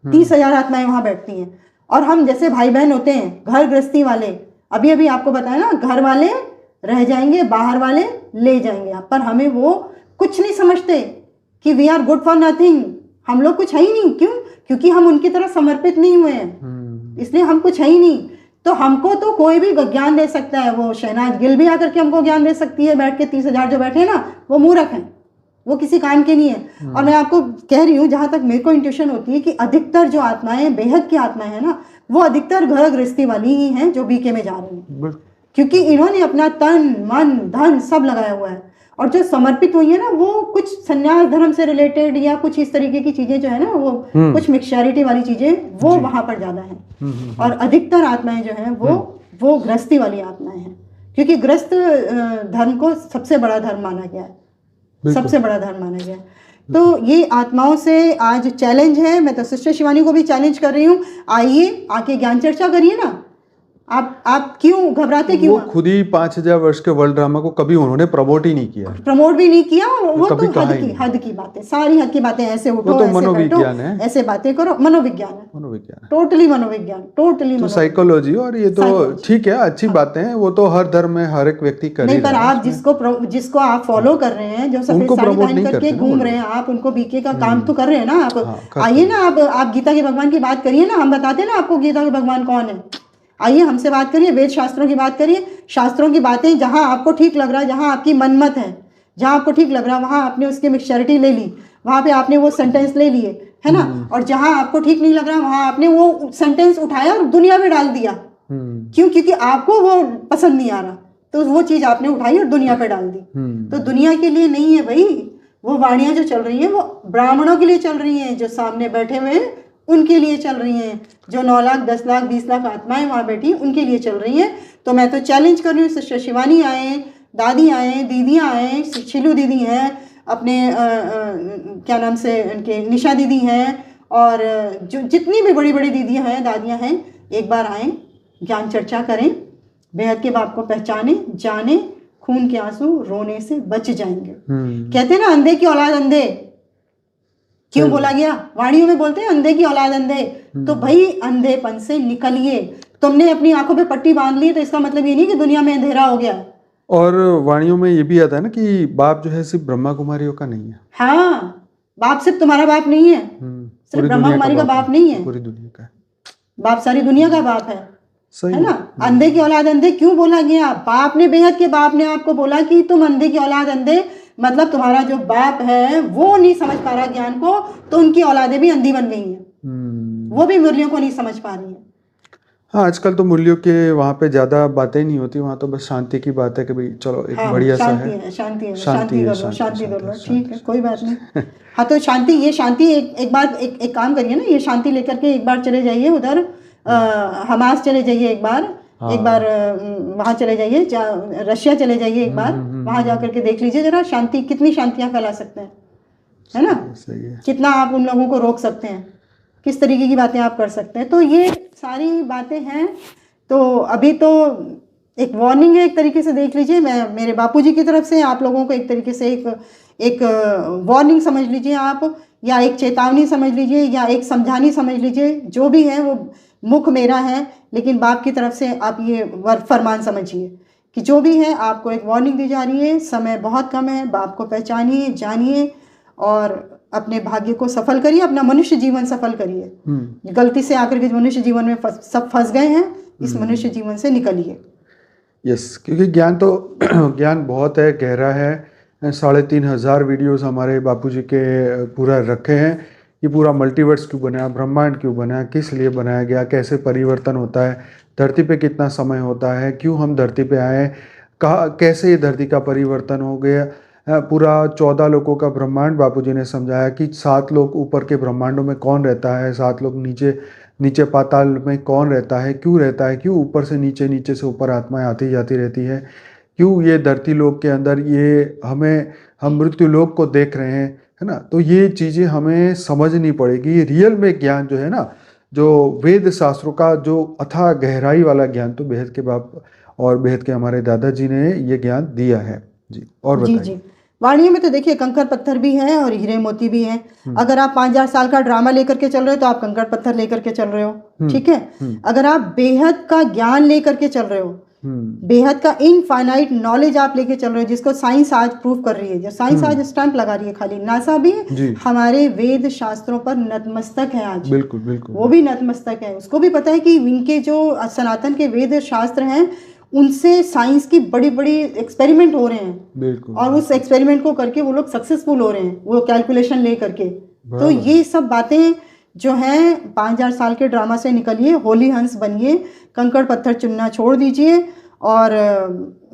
S1: 30,000 आत्माएं वहां बैठती हैं, और हम जैसे भाई बहन होते हैं घर गृहस्थी वाले, अभी अभी आपको बताया ना, घर वाले रह जाएंगे, बाहर वाले ले जाएंगे, पर हमें वो कुछ नहीं समझते कि we are good for nothing, हम लोग कुछ है ही नहीं। क्यों? क्योंकि हम उनकी तरह समर्पित नहीं हुए हैं, इसलिए हम कुछ है ही नहीं। तो हमको तो कोई भी ज्ञान दे सकता है, वो शहनाज गिल भी आकर के हमको ज्ञान दे सकती है, बैठ के 30,000 जो बैठे हैं ना, वो मूर्ख हैं, वो किसी काम के नहीं है। और मैं आपको कह रही हूँ, जहाँ तक मेरे को इंट्यूशन होती है कि अधिकतर जो आत्माएं, बेहद की आत्माएं हैं ना, वो अधिकतर घर गृहस्थी वाली ही हैं जो बीके में जा रही हैं, क्योंकि इन्होंने अपना तन मन धन सब लगाया हुआ है। और जो समर्पित हुई है ना, वो कुछ संन्यास धर्म से रिलेटेड या कुछ इस तरीके की चीजें जो है ना, वो कुछ मिक्सचैरिटी वाली चीजें वो वहां पर ज्यादा है। और अधिकतर आत्माएं जो है वो गृहस्थी वाली आत्माएं हैं, क्योंकि गृहस्थ धर्म को सबसे बड़ा धर्म माना गया है, सबसे बड़ा धर्म माना गया है। तो ये आत्माओं से आज चैलेंज है। मैं तो सिस्टर शिवानी को भी चैलेंज कर रही हूँ, आइए आके ज्ञान चर्चा करिए ना। आप क्यों घबराते, क्यों?
S2: वो खुद ही 5,000 वर्ष के वर्ल्ड ड्रामा को कभी उन्होंने प्रमोट ही नहीं किया,
S1: प्रमोट भी नहीं किया। वो तो हद की बातें, सारी हद की बातें, ऐसे उठो,
S2: वो तो मनोविज्ञान है,
S1: ऐसे बातें करो, मनोविज्ञान है, टोटली मनोविज्ञान,
S2: साइकोलॉजी। और ये तो ठीक है, अच्छी बातें हैं, वो तो हर धर्म में हर एक व्यक्ति कर
S1: नहीं, पर आप जिसको आप फॉलो कर रहे हैं, जो सफेद साड़ी पहन करके घूम रहे हैं, आप उनको बीके का काम तो कर रहे हैं ना। आप आइए ना, आप गीता के भगवान की बात करिए ना, हम बताते हैं ना आपको गीता के भगवान कौन है। आइए हमसे बात करिए, वेद शास्त्रों की बात करिए, शास्त्रों की बातें जहाँ आपको ठीक लग रहा है, जहाँ आपकी मनमत है, जहाँ आपको ठीक लग रहा है, वहाँ आपने उसकी मिक्सचैरिटी ले ली, वहाँ पे आपने वो सेंटेंस ले लिए, है ना। और जहाँ आपको ठीक नहीं लग रहा, वहाँ आपने वो सेंटेंस उठाया और दुनिया में डाल दिया। क्यों? क्योंकि आपको वो पसंद नहीं आ रहा, तो वो चीज़ आपने उठाई और दुनिया पे डाल दी। तो दुनिया के लिए नहीं है भाई, वो वाणियाँ जो चल रही हैं वो ब्राह्मणों के लिए चल रही हैं, जो सामने बैठे हुए हैं उनके लिए चल रही हैं, जो 9 लाख 10 लाख 20 लाख आत्माएं वहाँ बैठी उनके लिए चल रही हैं। तो मैं तो चैलेंज कर रही हूँ, सिस्टर शिवानी आए, दादी आए, दीदियाँ आए, शिलू दीदी हैं, अपने क्या नाम से उनके निशा दीदी हैं, और जो जितनी भी बड़ी बड़ी दीदियाँ हैं, दादियाँ हैं, एक बार आएँ, ज्ञान चर्चा करें, बेहद के बाप को पहचाने, जाने, खून के आंसू रोने से बच जाएंगे। कहते हैं ना, अंधे की औलाद अंधे, क्यों बोला गया? वाणियों में बोलते हैं अंधे की औलाद अंधे। तो भाई अंधेपन से निकलिए। तुमने अपनी आंखों पे पट्टी बांध ली तो इसका मतलब ये नहीं कि दुनिया में अंधेरा हो गया।
S2: और वाणियों में ये भी आता है ना कि बाप जो है सिर्फ ब्रह्मा कुमारियों का नहीं है।
S1: हाँ, बाप सिर्फ तुम्हारा बाप नहीं है, सिर्फ ब्रह्मा कुमारी का बाप नहीं है,
S2: पूरी दुनिया का
S1: बाप, सारी दुनिया का बाप है,
S2: है
S1: ना। अंधे की औलाद अंधे क्यों बोला गया? बाप ने, बेहद के बाप ने आपको बोला कि तुम अंधे की औलाद अंधे, मतलब तुम्हारा जो बाप है वो नहीं समझ पा रहा ज्ञान को, तो उनकी औलादें भी अंधी बन गई हैं, वो भी मूल्यों को नहीं समझ पा रही हैं।
S2: हाँ, आजकल तो मूल्यों के वहाँ पे ज्यादा बातें नहीं होती, वहाँ तो बस शांति की बात है कि भाई चलो एक बढ़िया सा है, शांति
S1: कर लो, ठीक है, कोई बात नहीं। हाँ, तो शांति, ये शांति एक बार एक काम करिए ना, ये शांति लेकर के एक बार चले जाइए उधर हमास चले जाइए, एक बार वहाँ चले जाइए, रशिया चले जाइए, एक बार वहाँ जा करके देख लीजिए जरा, शांति, कितनी शांतियाँ फैला सकते हैं, है ना। कितना आप उन लोगों को रोक सकते हैं, किस तरीके की बातें आप कर सकते हैं। तो ये सारी बातें हैं। तो अभी तो एक वार्निंग है, एक तरीके से देख लीजिए, मैं मेरे बापूजी की तरफ से आप लोगों को एक तरीके से एक वार्निंग समझ लीजिए आप, या एक चेतावनी समझ लीजिए, या एक समझानी समझ लीजिए, जो भी है वो मुख मेरा है, लेकिन बाप की तरफ से आप ये फरमान समझिए कि जो भी है आपको एक वार्निंग दी जा रही है, समय बहुत कम है, बाप को पहचानिए, जानिए, और अपने भाग्य को सफल करिए, अपना मनुष्य जीवन सफल करिए। गलती से आकर के मनुष्य जीवन में सब फंस गए हैं, इस मनुष्य जीवन से निकलिए।
S2: यस, क्योंकि ज्ञान तो ज्ञान बहुत है, गहरा है। 3,500 वीडियोस हमारे बापूजी के पूरा रखे हैं। ये पूरा मल्टीवर्स क्यों बना, ब्रह्मांड क्यों बना, किस लिए बनाया गया, कैसे परिवर्तन होता है, धरती पे कितना समय होता है, क्यों हम धरती पे आए, कहा कैसे ये धरती का परिवर्तन हो गया, पूरा 14 लोगों का ब्रह्मांड बापूजी ने समझाया कि 7 लोग ऊपर के ब्रह्मांडों में कौन रहता है, 7 लोग नीचे पाताल में कौन रहता है, क्यों रहता है, क्यों ऊपर से नीचे, नीचे से ऊपर आत्माएं आती जाती रहती है, क्यों ये धरती लोक के अंदर ये हम मृत्यु लोक को देख रहे हैं, है ना। तो ये चीज़ें हमें समझनी पड़ेगी। रियल में ज्ञान जो है ना, जो वेद शास्त्रों का जो अथाह गहराई वाला ज्ञान, तो बेहद के बाप और बेहद के हमारे दादाजी ने ये ज्ञान दिया है। जी, और बताइए।
S1: जी, वाणियों में तो देखिए कंकड़ पत्थर भी है और हीरे मोती भी है। अगर आप 5,000 साल का ड्रामा लेकर के चल रहे हो तो आप कंकड़ पत्थर लेकर के चल रहे हो, ठीक है। अगर आप बेहद का ज्ञान लेकर के चल रहे हो, बेहद का इनफाइनाइट नॉलेज आप लेके चल रहे हो, जिसको साइंस आज प्रूव कर रही है, जो साइंस आज स्टैंप लगा रही है, खाली नासा भी हमारे वेद शास्त्रों पर नतमस्तक है आज।
S2: बिल्कुल बिल्कुल,
S1: वो भी नतमस्तक है। उसको भी पता है कि इनके जो सनातन के वेद शास्त्र हैं उनसे साइंस की बड़ी बड़ी एक्सपेरिमेंट हो रहे हैं।
S2: बिल्कुल,
S1: और उस एक्सपेरिमेंट को करके वो लोग सक्सेसफुल हो रहे हैं, वो कैलकुलेशन ले करके। तो ये सब बातें जो हैं, 5,000 साल के ड्रामा से निकलिए, होली हंस बनिए, कंकड़ पत्थर चुनना छोड़ दीजिए और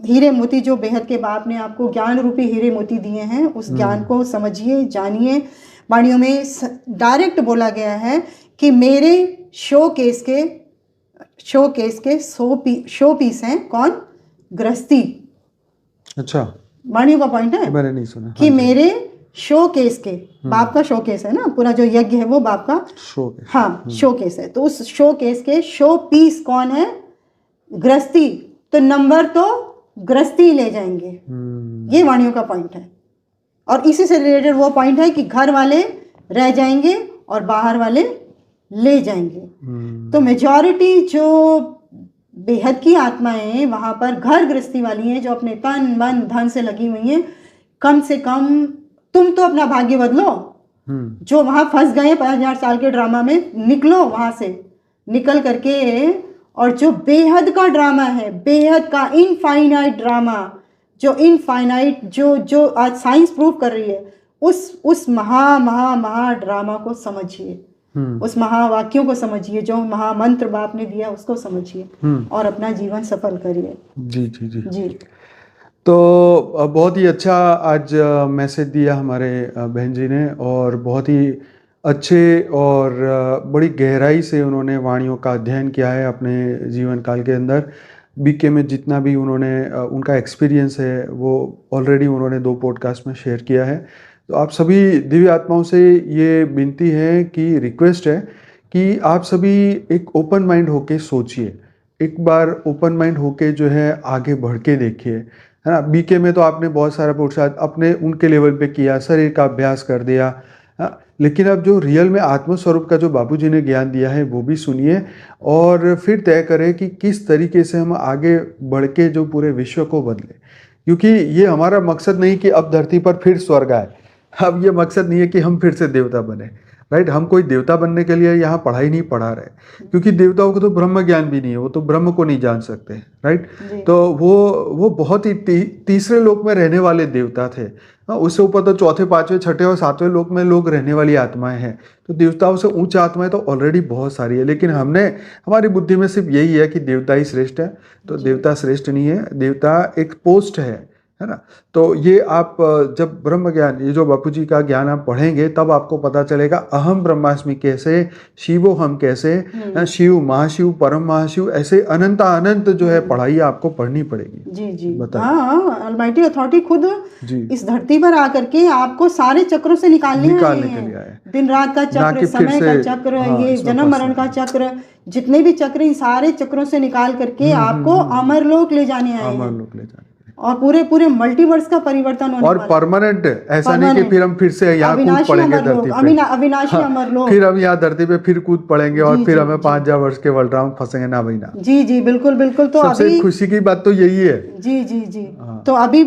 S1: हीरे मोती जो बेहद के बाप ने आपको ज्ञान रूपी हीरे मोती दिए हैं, उस ज्ञान को समझिए, जानिए। वाणियों में डायरेक्ट बोला गया है कि मेरे शो केस के 100 पीस हैं कौन? गृहस्थी।
S2: अच्छा,
S1: वाणियों का पॉइंट है,
S2: मैंने नहीं सुना
S1: कि मेरे शो केस के, बाप का शो केस है ना, पूरा जो यज्ञ है वो बाप का
S2: शो केस,
S1: हाँ शो केस है। तो उस शो केस के 100 पीस कौन है? गृहस्थी। तो नंबर तो गृहस्थी ले जाएंगे। ये वाणियों का पॉइंट है। और इसी से रिलेटेड वो पॉइंट है कि घर वाले रह जाएंगे और बाहर वाले ले जाएंगे। तो मेजॉरिटी जो बेहद की आत्माएं वहां पर घर गृहस्थी वाली हैं, जो अपने तन मन धन से लगी हुई हैं, कम से कम तुम तो अपना भाग्य बदलो। जो वहां फंस गए 5,000 साल के ड्रामा में, निकलो वहां से, निकल करके। और जो बेहद का ड्रामा है, बेहद का इनफाइनाइट ड्रामा, जो इनफाइनाइट जो आज साइंस प्रूव कर रही है, उस महा ड्रामा को समझिए, उस महावाक्यों को समझिए, जो महामंत्र बाप ने दिया उसको समझिए और अपना जीवन सफल करिए।
S2: जी जी जी
S1: जी।
S2: तो बहुत ही अच्छा आज मैसेज दिया हमारे बहन जी ने, और बहुत ही अच्छे और बड़ी गहराई से उन्होंने वाणियों का अध्ययन किया है अपने जीवन काल के अंदर। बीके में जितना भी उन्होंने उनका एक्सपीरियंस है वो ऑलरेडी उन्होंने 2 पॉडकास्ट में शेयर किया है। तो आप सभी दिव्य आत्माओं से ये विनती है कि रिक्वेस्ट है कि आप सभी एक ओपन माइंड होके सोचिए, एक बार ओपन माइंड होके जो है आगे बढ़ के देखिए, है ना। बीके में तो आपने बहुत सारा पुरुषार्थ अपने उनके लेवल पे किया, शरीर का अभ्यास कर दिया, लेकिन अब जो रियल में आत्मस्वरूप का जो बापूजी ने ज्ञान दिया है वो भी सुनिए और फिर तय करें कि किस तरीके से हम आगे बढ़ के जो पूरे विश्व को बदले। क्योंकि ये हमारा मकसद नहीं कि अब धरती पर फिर स्वर्ग आए, अब ये मकसद नहीं है कि हम फिर से देवता बने, राइट। हम कोई देवता बनने के लिए यहाँ पढ़ाई नहीं पढ़ा रहे, क्योंकि देवताओं को तो ब्रह्म ज्ञान भी नहीं है, वो तो ब्रह्म को नहीं जान सकते, राइट। तो वो बहुत ही तीसरे लोक में रहने वाले देवता थे। उससे ऊपर तो 4थे 5वें 6ठे और 7वें लोक में लोग रहने वाली आत्माएं हैं। तो देवताओं से ऊंच आत्माएं तो ऑलरेडी बहुत सारी है, लेकिन हमारी बुद्धि में सिर्फ यही है कि देवता ही श्रेष्ठ है। तो देवता श्रेष्ठ नहीं है, देवता एक पोस्ट है ना। तो ये आप जब ब्रह्म ज्ञान, ये जो बापूजी का ज्ञान आप पढ़ेंगे तब आपको पता चलेगा अहम ब्रह्मास्मि कैसे, शिवो हम कैसे, शिव महाशिव परम महाशिव, ऐसे अनंत जो है पढ़ाई आपको पढ़नी पड़ेगी।
S1: जी जी, हाँ, अलमाइटी अथॉरिटी खुद इस धरती पर आकर के आपको सारे चक्रों से निकालने के लिए आए। दिन रात का चक्र, समय का चक्र, ये जन्म मरण का चक्र, जितने भी चक्र, इन सारे चक्रों से निकाल करके आपको अमरलोक ले जाने आए हैं। और पूरे पूरे मल्टीवर्स का परिवर्तन होने
S2: और
S1: वाला है।
S2: परमानेंट, ऐसा नहीं कि फिर हम फिर से यहाँ कूद
S1: अविनाशी
S2: पड़ेंगे
S1: अमर लोक,
S2: धरती पे।
S1: अविनाशी अमर लोक।
S2: फिर हम यहाँ धरती पे फिर कूद पड़ेंगे और
S1: जी,
S2: फिर
S1: जी,
S2: हमें
S1: जी।
S2: 5000 वर्ष के बलराम फंसेंगे ना भाई ना।
S1: जी जी बिल्कुल बिल्कुल। तो
S2: सबसे
S1: अभी
S2: खुशी की बात तो यही है।
S1: जी जी जी। तो अभी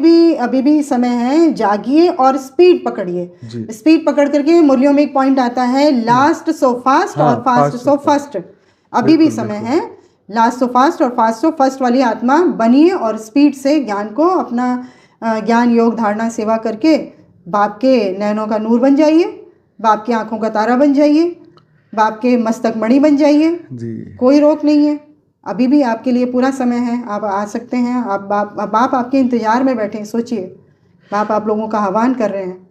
S1: भी समय है, जागिए और स्पीड पकड़िए।
S2: जी।
S1: स्पीड पकड़ करके मुरलियों में एक पॉइंट आता है, लास्ट सो फास्ट और फास्ट सो फर्स्ट। अभी भी समय है, लास्ट सो फास्ट और फास्ट सो फर्स्ट वाली आत्मा बनिए और स्पीड से ज्ञान को अपना ज्ञान योग धारणा सेवा करके बाप के नैनों का नूर बन जाइए, बाप की आंखों का तारा बन जाइए, बाप के मस्तक मणि बन जाइए।
S2: जी।
S1: कोई रोक नहीं है, अभी भी आपके लिए पूरा समय है, आप आ सकते हैं। आप बाप आपके इंतजार में बैठे हैं। सोचिए, बाप आप लोगों का आह्वान कर रहे हैं।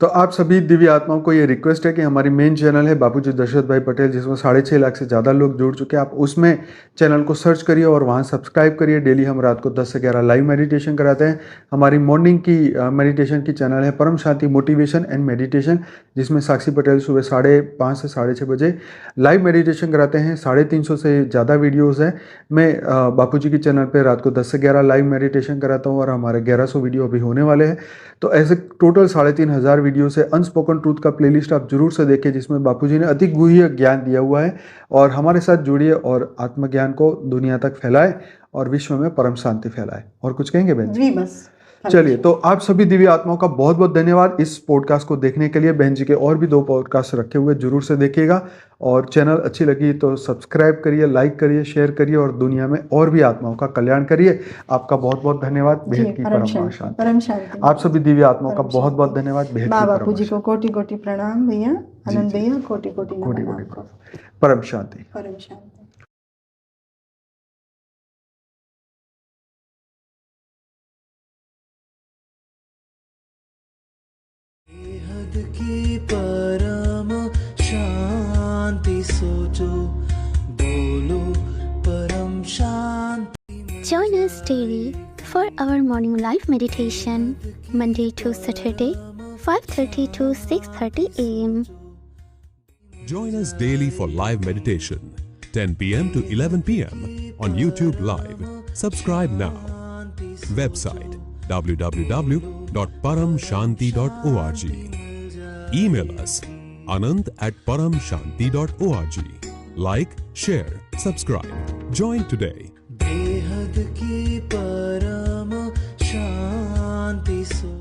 S2: तो आप सभी दिव्य आत्माओं को ये रिक्वेस्ट है कि हमारी मेन चैनल है बापूजी दशरथ भाई पटेल, जिसमें 6.5 लाख से ज़्यादा लोग जुड़ चुके हैं। आप उसमें चैनल को सर्च करिए और वहाँ सब्सक्राइब करिए। डेली हम रात को 10 से 11 लाइव मेडिटेशन कराते हैं। हमारी मॉर्निंग की मेडिटेशन की चैनल है परम शांति मोटिवेशन एंड मेडिटेशन, जिसमें साक्षी पटेल सुबह 5:30 से 6:30 बजे लाइव मेडिटेशन कराते हैं। 350 से ज़्यादा वीडियोज़ हैं। मैं बापूजी की चैनल पर रात को 10 से 11 लाइव मेडिटेशन कराता हूँ और हमारे 1100 वीडियो अभी होने वाले हैं। तो ऐसे टोटल 3500 वीडियो से अनस्पोकन ट्रूथ का प्लेलिस्ट आप जरूर से देखें, जिसमें बापूजी ने अति गुह्य ज्ञान दिया हुआ है। और हमारे साथ जुड़िए और आत्मज्ञान को दुनिया तक फैलाए और विश्व में परम शांति फैलाए। और कुछ कहेंगे बहन
S1: जी? बस
S2: चलिए, तो आप सभी दिव्य आत्माओं का बहुत बहुत धन्यवाद इस पॉडकास्ट को देखने के लिए। बहन जी के और भी 2 पॉडकास्ट रखे हुए, जरूर से देखिएगा। और चैनल अच्छी लगी तो सब्सक्राइब करिए, लाइक करिए, शेयर करिए और दुनिया में और भी आत्माओं का कल्याण करिए। आपका बहुत बहुत धन्यवाद। बेहद की परम शांति। आप सभी दिव्य आत्माओं का बहुत बहुत धन्यवाद। बेहद की
S1: बापू जी को कोटि कोटि प्रणाम भैया, आनंद भैया कोटि कोटि
S2: परम शांति।
S1: परम शांति।
S3: की परम शांति सोचो, बोलो परम शांति।
S4: Join us daily for our morning live meditation, Monday to Saturday, 5:30 to 6:30 a.m.
S5: Join us daily for live meditation, 10 p.m. to 11 p.m. on YouTube Live. Subscribe now. Website www.paramshanti.org. Email us anand@paramshanti.org. Like, share, subscribe. Join today.
S3: बेहद की परम शांति सो